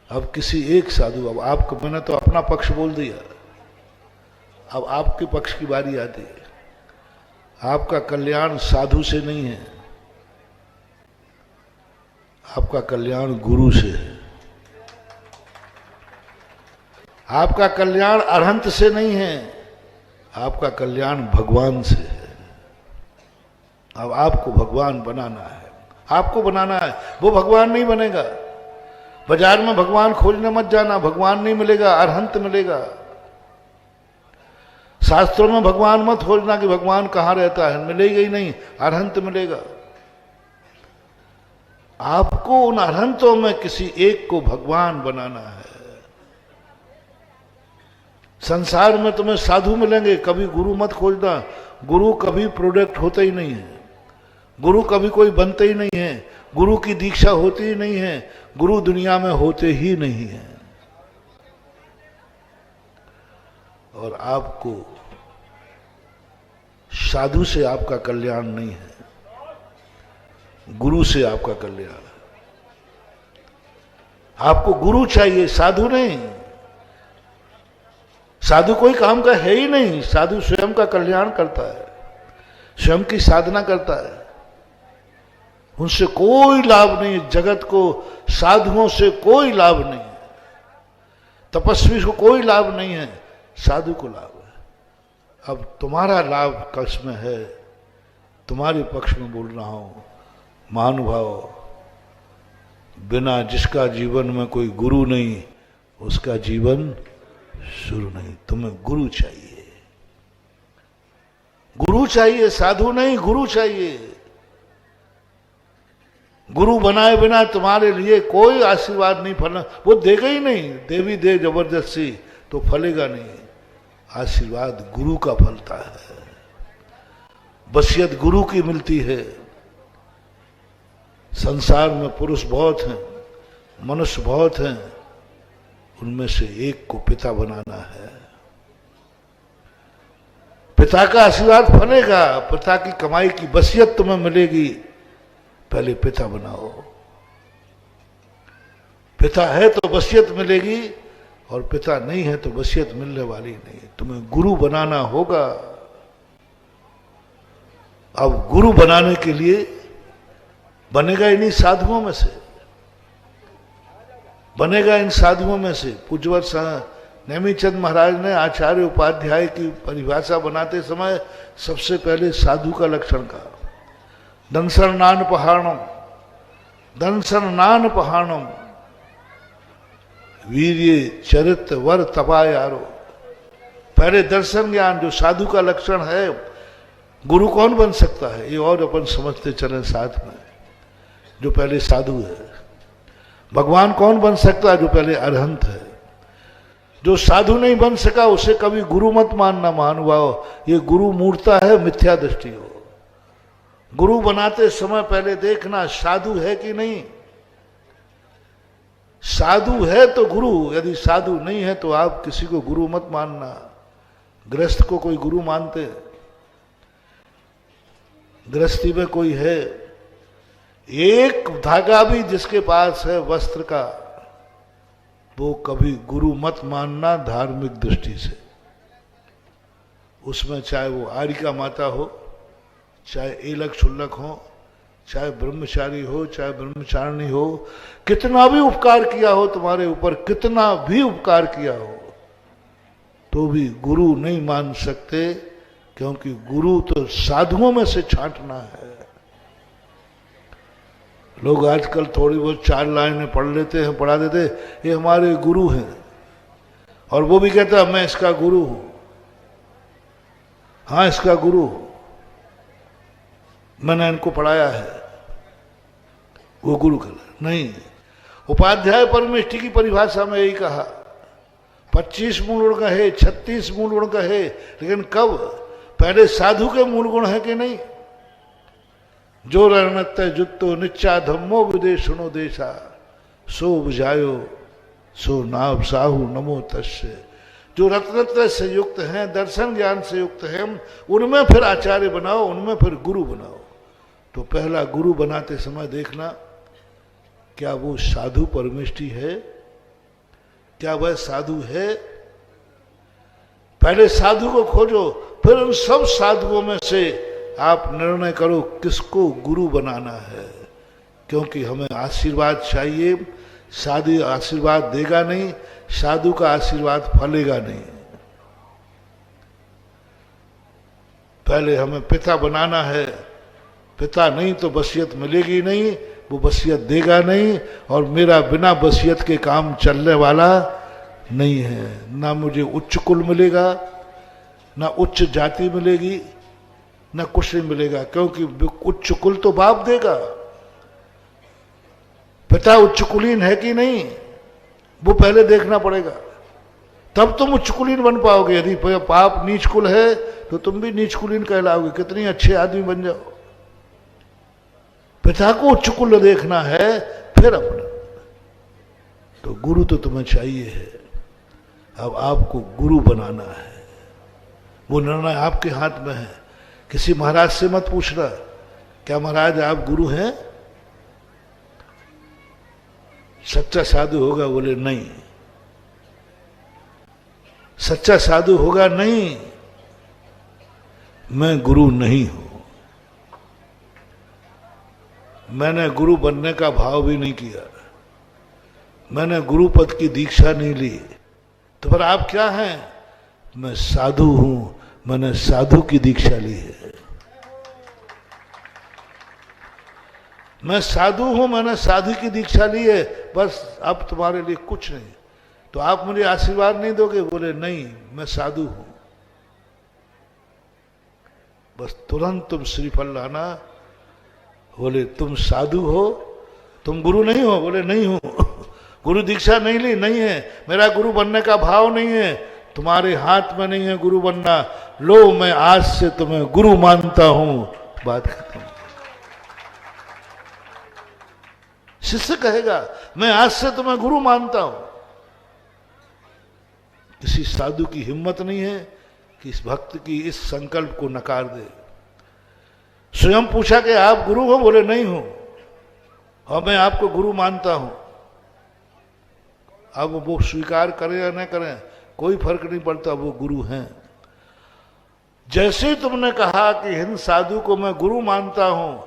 अब किसी एक साधु, अब आपको, मैंने तो अपना पक्ष बोल दिया, अब आपके पक्ष की बारी आती है। आपका कल्याण साधु से नहीं है, आपका कल्याण गुरु से है। आपका कल्याण अरहंत से नहीं है, आपका कल्याण भगवान से है। अब आपको भगवान बनाना है, आपको बनाना है, वो भगवान नहीं बनेगा। बाजार में भगवान खोजने मत जाना, भगवान नहीं मिलेगा, अरहंत मिलेगा। शास्त्रों में भगवान मत खोजना कि भगवान कहां रहता है, मिलेगा ही नहीं, अरहंत मिलेगा। आपको उन अरहंतों में किसी एक को भगवान बनाना है। संसार में तुम्हें साधु मिलेंगे, कभी गुरु मत खोजना। गुरु कभी प्रोडक्ट होते ही नहीं है, गुरु कभी कोई बनते ही नहीं है, गुरु की दीक्षा होती ही नहीं है, गुरु दुनिया में होते ही नहीं है। और आपको साधु से आपका कल्याण नहीं है, गुरु से आपका कल्याण है। आपको गुरु चाहिए, साधु नहीं। साधु कोई काम का है ही नहीं, साधु स्वयं का कल्याण करता है, स्वयं की साधना करता है। उनसे कोई लाभ नहीं, जगत को साधुओं से कोई लाभ नहीं है, तपस्वी को कोई लाभ नहीं है, साधु को लाभ है। अब तुम्हारा लाभ किसमें है, तुम्हारे पक्ष में बोल रहा हूं। महानुभाव, बिना जिसका जीवन में कोई गुरु नहीं, उसका जीवन शुरू नहीं। तुम्हें गुरु चाहिए, गुरु चाहिए, साधु नहीं, गुरु चाहिए। गुरु बनाए बिना तुम्हारे लिए कोई आशीर्वाद नहीं फलना, वो देगा ही नहीं। देवी दे जबरदस्ती तो फलेगा नहीं। आशीर्वाद गुरु का फलता है, वसीयत गुरु की मिलती है। संसार में पुरुष बहुत हैं, मनुष्य बहुत हैं, उनमें से एक को पिता बनाना है। पिता का आशीर्वाद फलेगा, पिता की कमाई की वसीयत तुम्हें मिलेगी। पहले पिता बनाओ। पिता है तो वसीयत मिलेगी, और पिता नहीं है तो वसीयत मिलने वाली नहीं। तुम्हें गुरु बनाना होगा। अब गुरु बनाने के लिए बनेगा इन्हीं साधुओं में से, बनेगा इन साधुओं में से। पूज्यवत नेमीचंद महाराज ने आचार्य उपाध्याय की परिभाषा बनाते समय सबसे पहले साधु का लक्षण कहा। दंसरनान पहाड़म, दंसरनान पहाड़म, वीर्य चरित्र वर तपायारो। पहले दर्शन ज्ञान, जो साधु का लक्षण है। गुरु कौन बन सकता है, ये और अपन समझते चले साथ में। जो पहले साधु है। भगवान कौन बन सकता है, जो पहले अरहंत है। जो साधु नहीं बन सका उसे कभी गुरु मत मानना महानुभाव। ये गुरु मूर्ता है, मिथ्या दृष्टि हो। गुरु बनाते समय पहले देखना साधु है कि नहीं। साधु है तो गुरु, यदि साधु नहीं है तो आप किसी को गुरु मत मानना। गृहस्थ को कोई गुरु मानते, गृहस्थी में कोई है, एक धागा भी जिसके पास है वस्त्र का, वो कभी गुरु मत मानना धार्मिक दृष्टि से। उसमें चाहे वो आरिका माता हो, चाहे एलक छुल्लक हो, चाहे ब्रह्मचारी हो, चाहे ब्रह्मचारिणी हो, कितना भी उपकार किया हो तुम्हारे ऊपर, कितना भी उपकार किया हो, तो भी गुरु नहीं मान सकते। क्योंकि गुरु तो साधुओं में से छांटना है। लोग आजकल थोड़ी बहुत 4 लाइनें पढ़ लेते हैं, पढ़ा देते, ये हमारे गुरु हैं, और वो भी कहता है मैं इसका गुरु हूं। हाँ, इसका गुरु हूं, मैंने इनको पढ़ाया है, वो गुरु कहला नहीं। उपाध्याय परमेष्टि की परिभाषा में यही कहा, 25 मूल गुण कहे, 36 मूल गुण कहे, लेकिन कब? पहले साधु के मूल गुण है कि नहीं? जो रणत जुत्तो निच्चा धम्मो विदेशुनो देशा, सो बुझायो सो नाभ साहु नमो तस्य। जो रत्नत्रय से युक्त हैं, दर्शन ज्ञान से युक्त हैं, उनमें फिर आचार्य बनाओ, उनमें फिर गुरु बनाओ। तो पहला गुरु बनाते समय देखना, क्या वो साधु परमेष्टि है, क्या वह साधु है? पहले साधु को खोजो, फिर उन सब साधुओं में से आप निर्णय करो किसको गुरु बनाना है, क्योंकि हमें आशीर्वाद चाहिए। साधु आशीर्वाद देगा नहीं, साधु का आशीर्वाद फलेगा नहीं। पहले हमें पिता बनाना है, पिता नहीं तो वसीयत मिलेगी नहीं, वो वसीयत देगा नहीं, और मेरा बिना वसीयत के काम चलने वाला नहीं है। ना मुझे उच्च कुल मिलेगा, ना उच्च जाति मिलेगी, ना कुछ नहीं मिलेगा, क्योंकि उच्च कुल तो बाप देगा। पिता उच्च कुलीन है कि नहीं, वो पहले देखना पड़ेगा, तब तुम उच्च कुलीन बन पाओगे। यदि पाप नीच कुल है तो तुम भी नीच कुलीन कहलाओगे, कितनी अच्छे आदमी बन जाओ। पिता को उच्च कुल देखना है, फिर अपना। तो गुरु तो तुम्हें चाहिए है, अब आपको गुरु बनाना है। वो निर्णय आपके हाथ में है। किसी महाराज से मत पूछना क्या महाराज आप गुरु हैं। सच्चा साधु होगा, बोले नहीं। सच्चा साधु होगा, नहीं मैं गुरु नहीं हूं। मैंने गुरु बनने का भाव भी नहीं किया, मैंने गुरु पद की दीक्षा नहीं ली, तो फिर आप क्या हैं। मैं साधु हूं, मैंने साधु की दीक्षा ली है। मैं साधु हूं, मैंने साधु की दीक्षा ली है, बस अब तुम्हारे लिए कुछ नहीं। तो आप मुझे आशीर्वाद नहीं दोगे, बोले नहीं मैं साधु हूं। बस तुरंत तुम श्रीफल लाना। बोले तुम साधु हो, तुम गुरु नहीं हो, बोले नहीं हूं। गुरु दीक्षा नहीं ली, नहीं है, मेरा गुरु बनने का भाव नहीं है, तुम्हारे हाथ में नहीं है गुरु बनना। लो मैं आज से तुम्हें गुरु मानता हूं, बात खत्म। शिष्य कहेगा मैं आज से तुम्हें गुरु मानता हूं। किसी साधु की हिम्मत नहीं है कि इस भक्त की इस संकल्प को नकार दे। स्वयं पूछा कि आप गुरु हो, बोले नहीं हूं, और मैं आपको गुरु मानता हूं। अब वो स्वीकार करें या न करें कोई फर्क नहीं पड़ता, वो गुरु हैं। जैसे ही तुमने कहा कि हिंद साधु को मैं गुरु मानता हूं,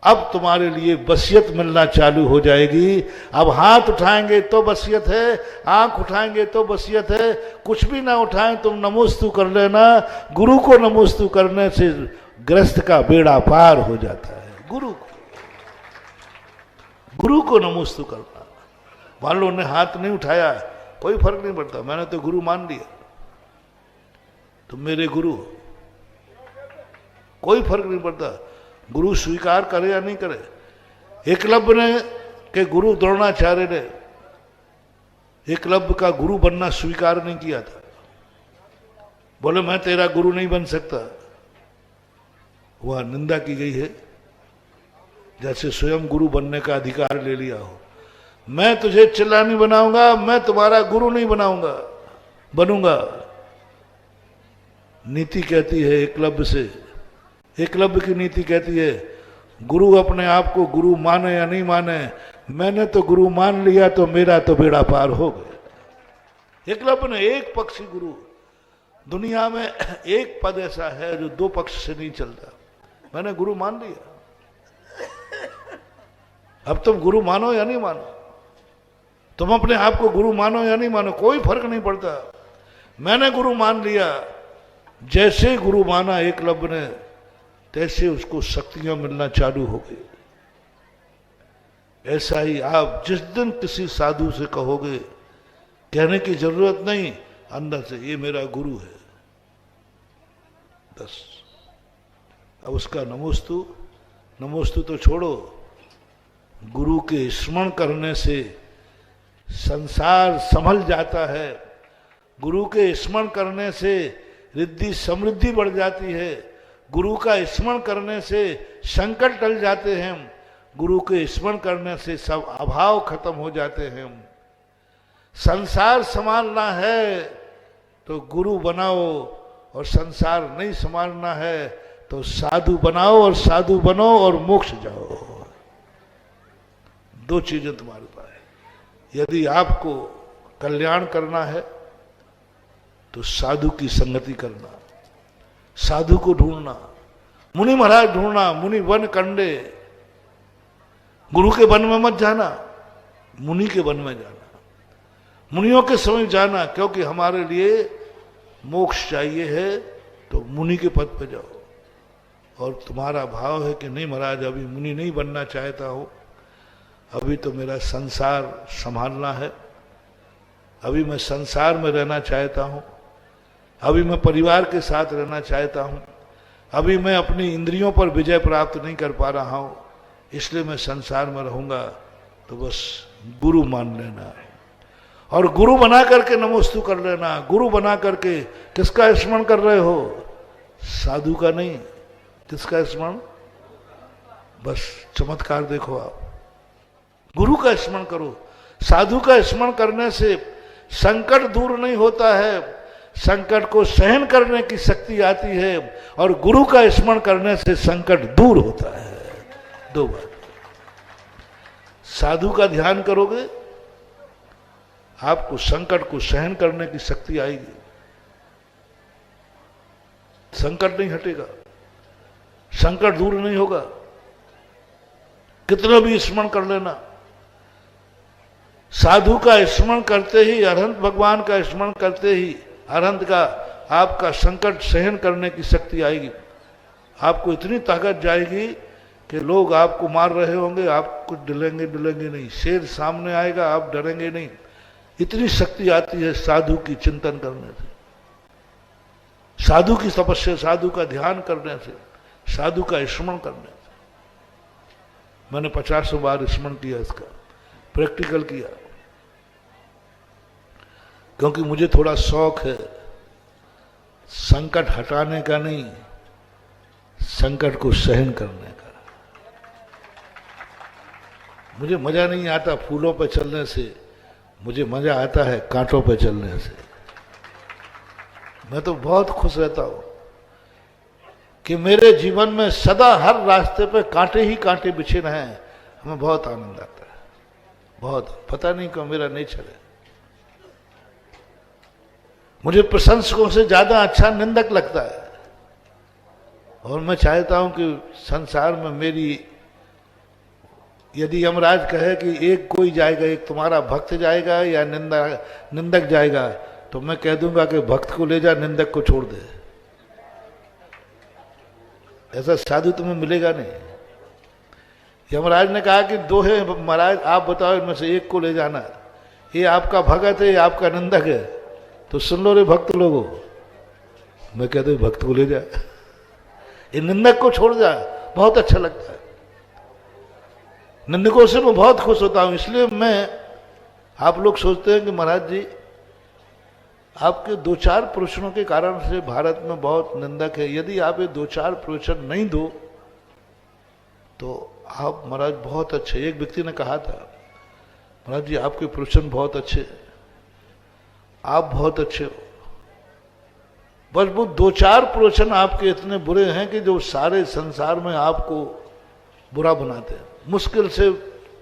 अब तुम्हारे लिए वसीयत मिलना चालू हो जाएगी। अब हाथ उठाएंगे तो वसीयत है, आंख उठाएंगे तो वसीयत है, कुछ भी ना उठाएं तुम नमोस्तु कर लेना। गुरु को नमोस्तु करने से ग्रस्त का बेड़ा पार हो जाता है। गुरु को नमोस्तु करना। मान लो उन्हें हाथ नहीं उठाया, कोई फर्क नहीं पड़ता, मैंने तो गुरु मान लिया, तुम मेरे गुरु, कोई फर्क नहीं पड़ता। गुरु स्वीकार करे या नहीं करे। एकलव्य ने के गुरु द्रोणाचार्य ने एकलव्य का गुरु बनना स्वीकार नहीं किया था। बोले मैं तेरा गुरु नहीं बन सकता, वह निंदा की गई है, जैसे स्वयं गुरु बनने का अधिकार ले लिया हो। मैं तुझे चिल्ला नहीं बनाऊंगा, मैं तुम्हारा गुरु नहीं बनूंगा। नीति कहती है एकलव्य से, एकलव्य की नीति कहती है गुरु अपने आप को गुरु माने या नहीं माने, मैंने तो गुरु मान लिया तो मेरा तो बेड़ा पार हो गया। एकलव्य ने एक पक्षी गुरु, दुनिया में एक पद ऐसा है जो दो पक्ष से नहीं चलता, मैंने गुरु मान लिया। अब तुम गुरु मानो या नहीं मानो, तुम अपने आप को गुरु मानो या नहीं मानो, कोई फर्क नहीं पड़ता। मैंने गुरु मान लिया। जैसे गुरु माना एकलव्य ने, तैसे उसको शक्तियां मिलना चालू हो गई। ऐसा ही आप जिस दिन किसी साधु से कहोगे, कहने की जरूरत नहीं, अंदर से ये मेरा गुरु है, बस। अब उसका नमोस्तु तो छोड़ो, गुरु के स्मरण करने से संसार संभल जाता है। गुरु के स्मरण करने से रिद्धि समृद्धि बढ़ जाती है। गुरु का स्मरण करने से संकट टल जाते हैं। गुरु के स्मरण करने से सब अभाव खत्म हो जाते हैं। संसार संभालना है तो गुरु बनाओ, और संसार नहीं संभालना है तो साधु बनाओ, और साधु बनो और मोक्ष जाओ। दो चीजें तुम्हारे पास है। यदि आपको कल्याण करना है तो साधु की संगति करना, साधु को ढूंढना, मुनि महाराज ढूंढना, मुनि वन कंडे, गुरु के वन में मत जाना, मुनि के वन में जाना, मुनियों के समय जाना, क्योंकि हमारे लिए मोक्ष चाहिए है तो मुनि के पद पे जाओ। और तुम्हारा भाव है कि नहीं महाराज अभी मुनि नहीं बनना चाहता हो, अभी तो मेरा संसार संभालना है, अभी मैं संसार में रहना चाहता हूं, अभी मैं परिवार के साथ रहना चाहता हूं, अभी मैं अपनी इंद्रियों पर विजय प्राप्त नहीं कर पा रहा हूं, इसलिए मैं संसार में रहूंगा, तो बस गुरु मान लेना और गुरु बना करके नमोस्तु कर लेना। गुरु बना करके किसका स्मरण कर रहे हो? साधु का नहीं, किसका स्मरण? बस चमत्कार देखो आप, गुरु का स्मरण करो। साधु का स्मरण करने से संकट दूर नहीं होता है, संकट को सहन करने की शक्ति आती है, और गुरु का स्मरण करने से संकट दूर होता है। दो बात, साधु का ध्यान करोगे आपको संकट को सहन करने की शक्ति आएगी, संकट नहीं हटेगा, संकट दूर नहीं होगा, कितना भी स्मरण कर लेना। साधु का स्मरण करते ही, अरहंत भगवान का स्मरण करते ही अरहंत का आपका संकट सहन करने की शक्ति आएगी। आपको इतनी ताकत जाएगी कि लोग आपको मार रहे होंगे, आप कुछ डलेंगे नहीं, शेर सामने आएगा आप डरेंगे नहीं। इतनी शक्ति आती है साधु की चिंतन करने से, साधु की तपस्या, साधु का ध्यान करने से, साधु का स्मरण करने से। मैंने 50 बार स्मरण किया, इसका प्रैक्टिकल किया, क्योंकि मुझे थोड़ा शौक है संकट हटाने का नहीं, संकट को सहन करने का। मुझे मजा नहीं आता फूलों पर चलने से, मुझे मजा आता है कांटों पर चलने से। मैं तो बहुत खुश रहता हूं कि मेरे जीवन में सदा हर रास्ते पे कांटे ही कांटे बिछे रहे, हमें बहुत आनंद आता है, बहुत। पता नहीं क्यों मेरा नेचर है। मुझे प्रशंसकों से ज्यादा अच्छा निंदक लगता है, और मैं चाहता हूं कि संसार में मेरी, यदि यमराज कहे कि एक कोई जाएगा, एक तुम्हारा भक्त जाएगा या निंदक जाएगा, तो मैं कह दूंगा कि भक्त को ले जा, निंदक को छोड़ दे। ऐसा साधु तुम्हें मिलेगा नहीं। यमराज ने कहा कि दो है महाराज, आप बताओ इनमें से एक को ले जाना, ये आपका भगत है, ये आपका निंदक है, तो सुन लो रे भक्त लोगों। मैं कहता हूं भक्त को ले जा, ये निंदक को छोड़ जा, बहुत अच्छा लगता है। निंदकों से मैं बहुत खुश होता हूं। इसलिए मैं, आप लोग सोचते हैं कि महाराज जी आपके 2-4 प्रवचनों के कारण से भारत में बहुत निंदक है, यदि आप ये 2-4 प्रवचन नहीं दो तो आप महाराज बहुत अच्छे। एक व्यक्ति ने कहा था, महाराज जी आपके प्रवचन बहुत अच्छे, आप बहुत अच्छे हो, बस वो 2-4 प्रवचन आपके इतने बुरे हैं कि जो सारे संसार में आपको बुरा बनाते हैं। मुश्किल से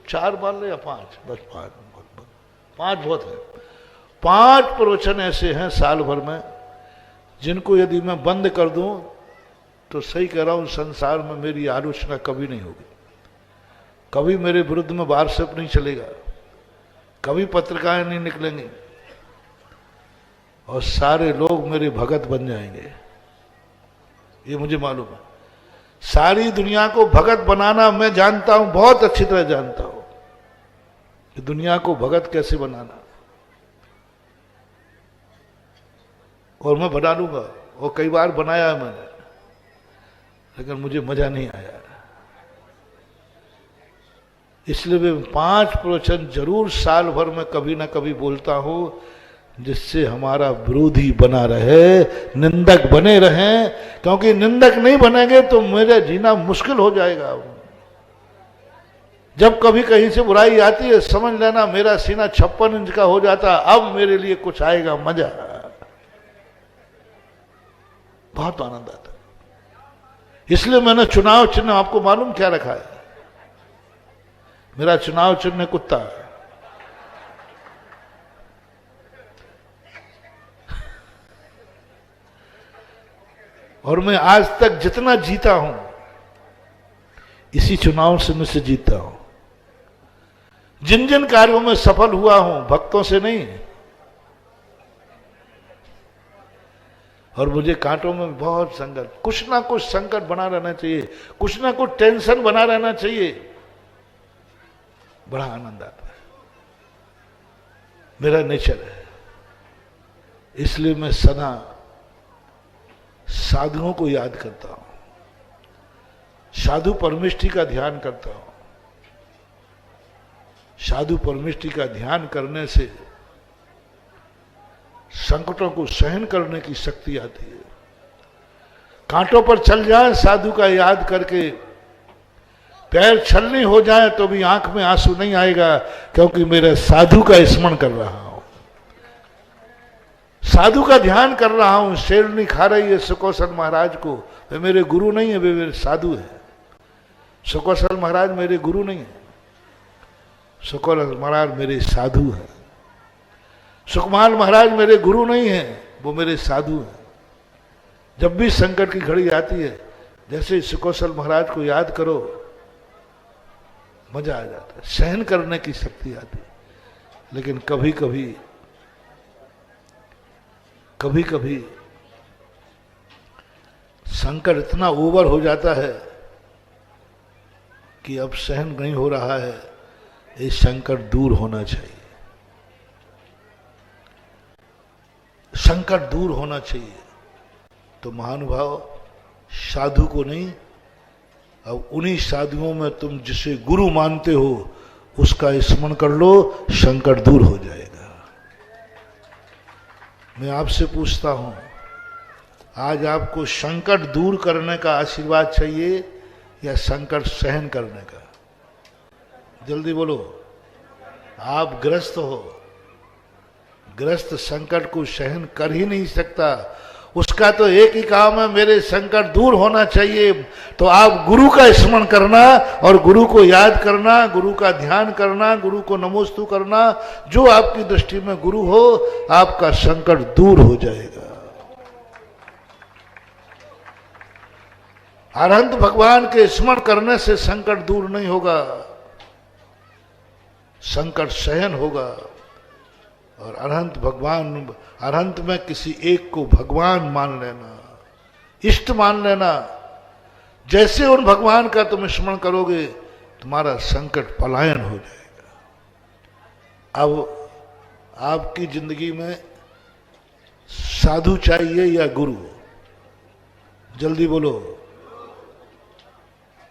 4 मान ले या 5, बस 5 बहुत है। 5 प्रवचन ऐसे हैं साल भर में जिनको यदि मैं बंद कर दूं तो सही कह रहा हूं, संसार में मेरी आलोचना कभी नहीं होगी, कभी मेरे विरुद्ध में व्हाट्सएप नहीं चलेगा, कभी पत्रिकाएं नहीं निकलेंगी, और सारे लोग मेरे भगत बन जाएंगे। ये मुझे मालूम है। सारी दुनिया को भगत बनाना मैं जानता हूं, बहुत अच्छी तरह जानता हूं कि दुनिया को भगत कैसे बनाना, और मैं बना लूंगा, और कई बार बनाया है मैंने, लेकिन मुझे मजा नहीं आया। इसलिए मैं 5 प्रवचन जरूर साल भर में कभी ना कभी बोलता हूं, जिससे हमारा विरोधी बना रहे, निंदक बने रहें, क्योंकि निंदक नहीं बनेंगे तो मेरा जीना मुश्किल हो जाएगा। जब कभी कहीं से बुराई आती है, समझ लेना मेरा सीना 56 इंच का हो जाता, अब मेरे लिए कुछ आएगा मजा, बहुत आनंद आता। इसलिए मैंने चुनाव चिन्ह, आपको मालूम क्या रखा है? मेरा चुनाव चिन्ह कुत्ता है। और मैं आज तक जितना जीता हूं इसी चुनाव से मैं से जीता हूं। जिन जिन कार्यों में सफल हुआ हूं भक्तों से नहीं, और मुझे कांटों में बहुत संकट, कुछ ना कुछ संकट बना रहना चाहिए, कुछ ना कुछ टेंशन बना रहना चाहिए, बड़ा आनंद आता है, मेरा नेचर है। इसलिए मैं सदा साधुओं को याद करता हूं, साधु परमेष्टि का ध्यान करता हूं। साधु परमेष्टि का ध्यान करने से संकटों को सहन करने की शक्ति आती है। कांटों पर चल जाए साधु का याद करके, पैर छलनी हो जाए तो भी आंख में आंसू नहीं आएगा, क्योंकि मेरे साधु का स्मरण कर रहा हूं, साधु का ध्यान कर रहा हूं। शेरनी खा रही है सुकौशल महाराज को, वे मेरे गुरु नहीं है, वे मेरे साधु है। सुकौशल महाराज मेरे गुरु नहीं है, सुकौशल महाराज मेरे साधु है। सुकमाल महाराज मेरे गुरु नहीं है, वो मेरे साधु हैं। जब भी संकट की घड़ी आती है, जैसे सुकौशल महाराज को याद करो, मजा आ जाता है, सहन करने की शक्ति आती है। लेकिन कभी कभी संकट इतना ओवर हो जाता है कि अब सहन नहीं हो रहा है, ये संकट दूर होना चाहिए, संकट दूर होना चाहिए। तो महानुभाव, साधु को नहीं, अब उन्हीं साधुओं में तुम जिसे गुरु मानते हो उसका स्मरण कर लो, संकट दूर हो जाएगा। मैं आपसे पूछता हूं, आज आपको संकट दूर करने का आशीर्वाद चाहिए या संकट सहन करने का? जल्दी बोलो। आप ग्रस्त हो, ग्रस्त संकट को सहन कर ही नहीं सकता, उसका तो एक ही काम है, मेरे संकट दूर होना चाहिए। तो आप गुरु का स्मरण करना और गुरु को याद करना, गुरु का ध्यान करना, गुरु को नमोस्तु करना। जो आपकी दृष्टि में गुरु हो, आपका संकट दूर हो जाएगा। अरहंत भगवान के स्मरण करने से संकट दूर नहीं होगा, संकट सहन होगा। और अरहंत में किसी एक को भगवान मान लेना, इष्ट मान लेना। जैसे उन भगवान का तुम स्मरण करोगे, तुम्हारा संकट पलायन हो जाएगा। अब आपकी जिंदगी में साधु चाहिए या गुरु? जल्दी बोलो,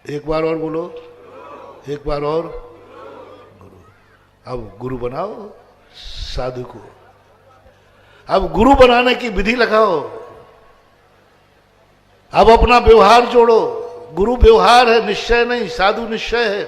एक बार और बोलो, एक बार और। गुरु। अब गुरु बनाओ साधु को, अब गुरु बनाने की विधि लगाओ, अब अपना व्यवहार जोड़ो। गुरु व्यवहार है, निश्चय नहीं। साधु निश्चय है,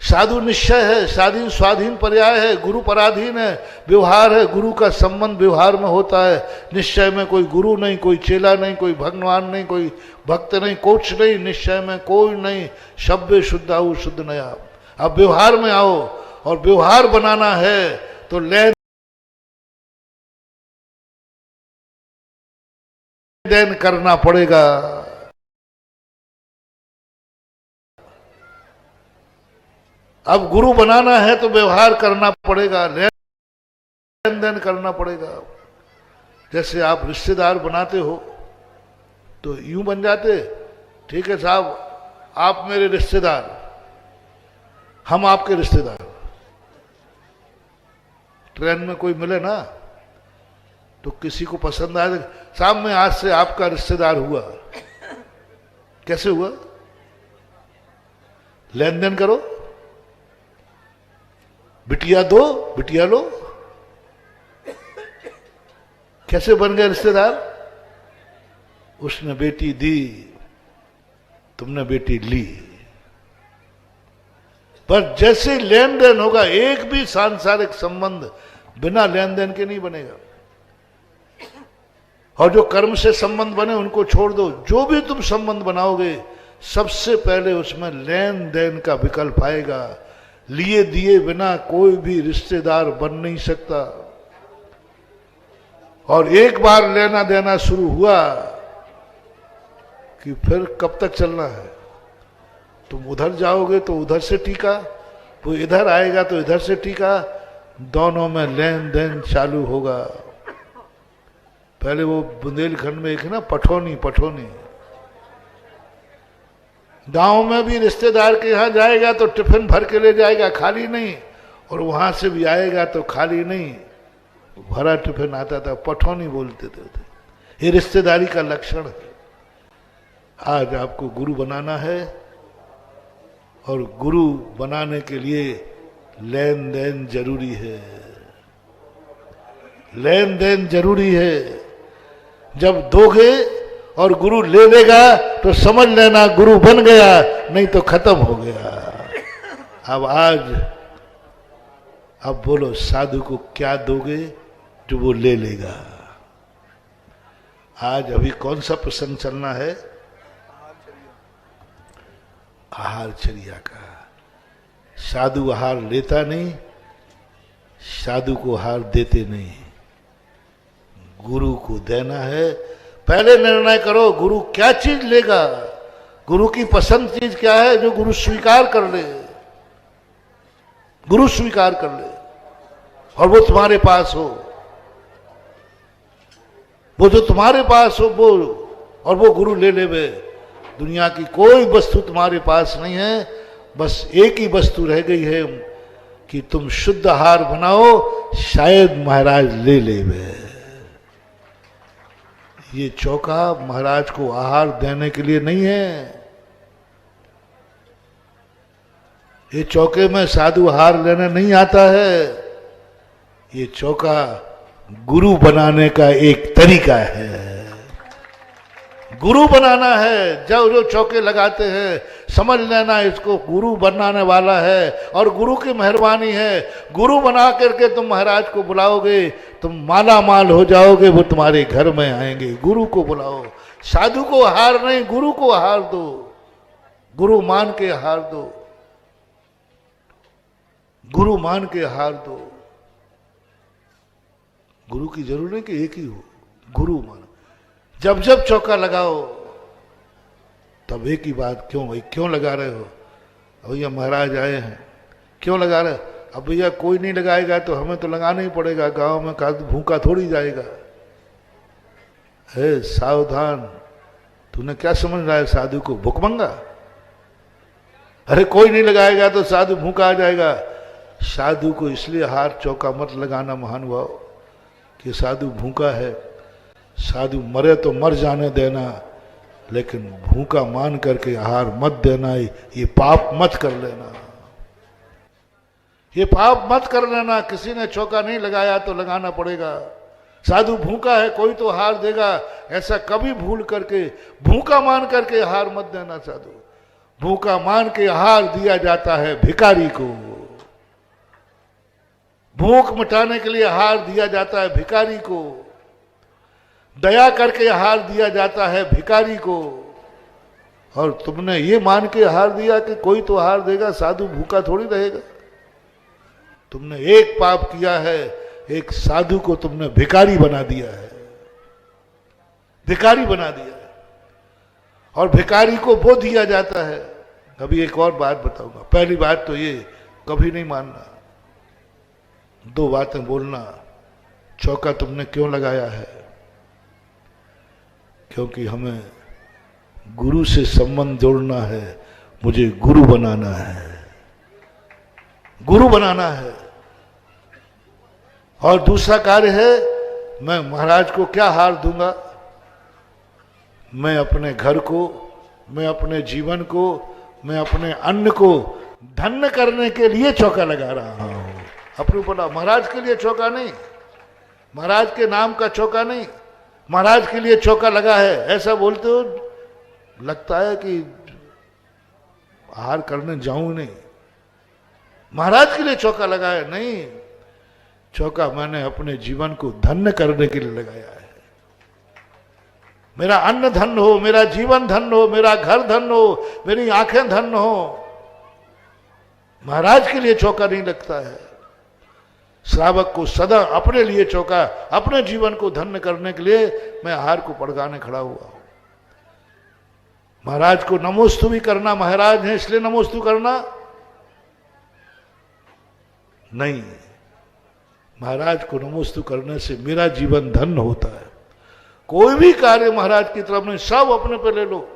साधु निश्चय है, साधु स्वाधीन पर्याय है, गुरु पराधीन है। व्यवहार है, गुरु का संबंध व्यवहार में होता है। निश्चय में कोई गुरु नहीं, कोई चेला नहीं, कोई भगवान नहीं, कोई भक्त नहीं, कोच नहीं, निश्चय में कोई नहीं। शब्द शुद्ध आओ शुद्ध नया। अब व्यवहार में आओ, और व्यवहार बनाना है तो लेन देन करना पड़ेगा। अब गुरु बनाना है तो व्यवहार करना पड़ेगा, लेन देन करना पड़ेगा। जैसे आप रिश्तेदार बनाते हो तो यूं बन जाते, ठीक है साहब, आप मेरे रिश्तेदार, हम आपके रिश्तेदार। ट्रेन में कोई मिले ना तो किसी को पसंद आए, साहब मैं आज से आपका रिश्तेदार हुआ। कैसे हुआ? लेन देन करो, बिटिया दो, बिटिया लो। कैसे बन गए रिश्तेदार? उसने बेटी दी, तुमने बेटी ली। पर जैसे लेन देन होगा, एक भी सांसारिक संबंध बिना लेन देन के नहीं बनेगा। और जो कर्म से संबंध बने उनको छोड़ दो। जो भी तुम संबंध बनाओगे, सबसे पहले उसमें लेन देन का विकल्प आएगा। लिए दिए बिना कोई भी रिश्तेदार बन नहीं सकता। और एक बार लेना देना शुरू हुआ कि फिर कब तक चलना है? तुम उधर जाओगे तो उधर से टीका, वो इधर आएगा तो इधर से टीका, दोनों में लेन देन चालू होगा। पहले वो बुंदेलखंड में एक ना पठौनी, गांव में भी रिश्तेदार के यहाँ जाएगा तो टिफिन भर के ले जाएगा, खाली नहीं, और वहां से भी आएगा तो खाली नहीं, भरा टिफिन आता था, पठौनी बोलते थे। ये रिश्तेदारी का लक्षण है। आज आपको गुरु बनाना है, और गुरु बनाने के लिए लेन देन जरूरी है, लेन देन जरूरी है। जब दोगे और गुरु ले लेगा तो समझ लेना गुरु बन गया, नहीं तो खत्म हो गया। अब बोलो साधु को क्या दोगे जो वो ले लेगा। आज अभी कौन सा प्रसंग चलना है? आहारचर्या का। साधु आहार लेता नहीं, साधु को आहार देते नहीं, गुरु को देना है। पहले निर्णय करो गुरु क्या चीज लेगा, गुरु की पसंद चीज क्या है, जो गुरु स्वीकार कर ले, गुरु स्वीकार कर ले, और वो तुम्हारे पास हो, वो जो तुम्हारे पास हो वो, और वो गुरु ले ले वे। दुनिया की कोई वस्तु तुम्हारे पास नहीं है, बस एक ही वस्तु रह गई है कि तुम शुद्ध आहार बनाओ, शायद महाराज ले ले वे। ये चौका महाराज को आहार देने के लिए नहीं है। ये चौके में साधु आहार लेने नहीं आता है। ये चौका गुरु बनाने का एक तरीका है। गुरु बनाना है। जब जो चौके लगाते हैं समझ लेना इसको गुरु बनाने वाला है, और गुरु की मेहरबानी है। गुरु बना करके तुम महाराज को बुलाओगे, तुम माला माल हो जाओगे, वो तुम्हारे घर में आएंगे। गुरु को बुलाओ, साधु को आहार नहीं, गुरु को आहार दो, गुरु मान के आहार दो, गुरु मान के आहार दो। गुरु की जरूरत नहीं कि एक ही हो, गुरु मानो। जब जब चौका लगाओ तब एक ही बात, क्यों भाई क्यों लगा रहे हो? भैया महाराज आए हैं, क्यों लगा रहे? अब भैया कोई नहीं लगाएगा तो हमें तो लगाना ही पड़ेगा, गांव में का भूखा थोड़ी जाएगा। है सावधान, तूने क्या समझ रहा है साधु को भूखमंगा? अरे कोई नहीं लगाएगा तो साधु भूखा आ जाएगा। साधु को इसलिए हार चौका मत लगाना महानुभाव कि साधु भूखा है। साधु मरे तो मर जाने देना, लेकिन भूखा मान करके आहार मत देना, ये पाप मत कर लेना, ये पाप मत कर लेना। किसी ने चौका नहीं लगाया तो लगाना पड़ेगा। साधु भूखा है, कोई तो आहार देगा, ऐसा कभी भूल करके भूखा मान करके आहार मत देना। साधु भूखा मान के आहार दिया जाता है भिखारी को, भूख मिटाने के लिए आहार दिया जाता है भिखारी को, दया करके आहार दिया जाता है भिखारी को। और तुमने ये मान के आहार दिया कि कोई तो आहार देगा, साधु भूखा थोड़ी रहेगा। तुमने एक पाप किया है, एक साधु को तुमने भिखारी बना दिया है, भिखारी बना दिया है, और भिखारी को वो दिया जाता है। अभी एक और बात बताऊंगा। पहली बात तो ये, कभी नहीं मानना, दो बातें बोलना। चौका तुमने क्यों लगाया है? क्योंकि हमें गुरु से संबंध जोड़ना है, मुझे गुरु बनाना है, गुरु बनाना है। और दूसरा कार्य है, मैं महाराज को क्या हार दूंगा? मैं अपने घर को, मैं अपने जीवन को, मैं अपने अन्न को धन्य करने के लिए चौका लगा रहा हूं। अपने बोला महाराज के लिए चौका नहीं, महाराज के नाम का चौका नहीं, महाराज के लिए चौका लगा है ऐसा बोलते हो, लगता है कि आहार करने जाऊं नहीं। महाराज के लिए चौका लगा है, नहीं, चौका मैंने अपने जीवन को धन्य करने के लिए लगाया है। मेरा अन्न धन्य हो, मेरा जीवन धन्य हो, मेरा घर धन्य हो, मेरी आंखें धन्य हो। महाराज के लिए चौका नहीं लगता है। श्रावक को सदा अपने लिए चौका, अपने जीवन को धन्य करने के लिए मैं आहार को पड़गाने खड़ा हुआ हूं। महाराज को नमोस्तु भी करना, महाराज है इसलिए नमोस्तु करना। नहीं, महाराज को नमोस्तु करने से मेरा जीवन धन्य होता है। कोई भी कार्य महाराज की तरफ नहीं, सब अपने पे ले लो।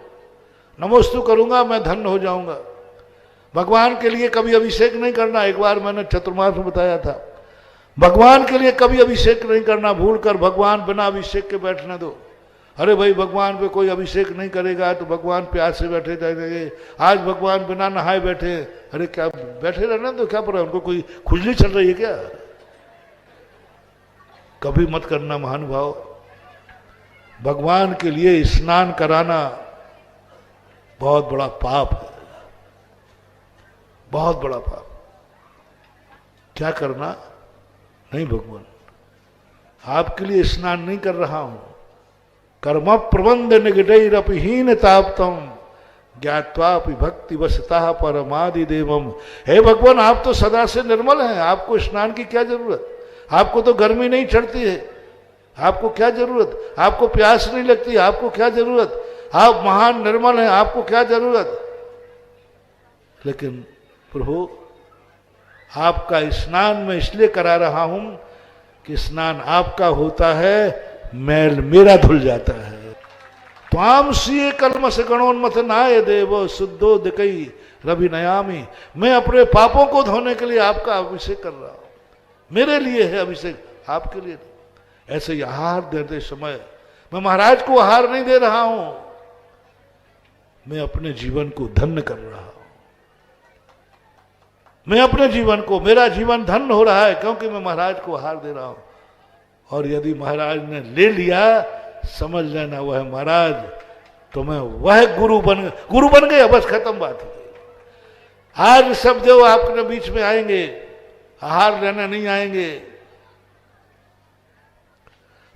नमोस्तु करूंगा मैं धन्य हो जाऊंगा। भगवान के लिए कभी अभिषेक नहीं करना, एक बार मैंने चतुर्मास में बताया था। भगवान के लिए कभी अभिषेक नहीं करना, भूल कर भगवान बिना अभिषेक के बैठने दो। अरे भाई भगवान पे कोई अभिषेक नहीं करेगा तो भगवान प्यास से बैठे रहेंगे। आज भगवान बिना नहाए बैठे, अरे क्या बैठे रहना तो क्या पड़ा, उनको कोई खुजली चल रही है क्या? कभी मत करना महानुभाव। भगवान के लिए स्नान कराना बहुत बड़ा पाप है, बहुत बड़ा पाप। क्या करना? नहीं भगवान आपके लिए स्नान नहीं कर रहा हूं, कर्म प्रबंध निगडैरपहीन ताप्तम ज्ञात्वापि भक्ति वसता परमादि देवम। हे भगवान आप तो सदा से निर्मल हैं, आपको स्नान की क्या जरूरत? आपको तो गर्मी नहीं चढ़ती है, आपको क्या जरूरत? आपको प्यास नहीं लगती, आपको क्या जरूरत? आप महान निर्मल हैं, आपको क्या जरूरत? लेकिन प्रभु आपका स्नान मैं इसलिए करा रहा हूं कि स्नान आपका होता है, मैल मेरा धुल जाता है। त्वाम सीए कर्म से गणोन्मथ नाय देव शुद्धो दिकई रवि नयामी। मैं अपने पापों को धोने के लिए आपका अभिषेक कर रहा हूं, मेरे लिए है अभिषेक, आपके लिए नहीं। ऐसे ही आहार देते समय मैं महाराज को आहार नहीं दे रहा हूं, मैं अपने जीवन को धन्य कर रहा हूं। मैं अपने जीवन को, मेरा जीवन धन्य हो रहा है क्योंकि मैं महाराज को आहार दे रहा हूं। और यदि महाराज ने ले लिया, समझ लेना वह महाराज तो मैं वह गुरु बन गया, बस खत्म बात है। आज सब जो आपके बीच में आएंगे आहार लेने नहीं आएंगे।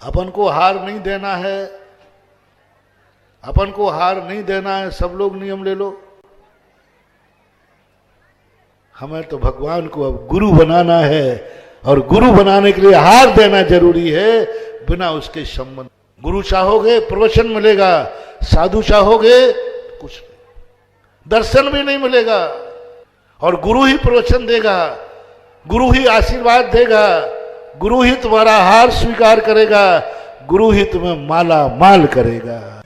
अपन को हार नहीं देना है, अपन को हार नहीं देना है। सब लोग नियम ले लो, हमें तो भगवान को अब गुरु बनाना है और गुरु बनाने के लिए हार देना जरूरी है। बिना उसके संबंध, गुरु चाहोगे प्रवचन मिलेगा, साधु चाहोगे कुछ नहीं, दर्शन भी नहीं मिलेगा। और गुरु ही प्रवचन देगा, गुरु ही आशीर्वाद देगा, गुरु ही तुम्हारा हार स्वीकार करेगा, गुरु ही तुम्हें माला माल करेगा।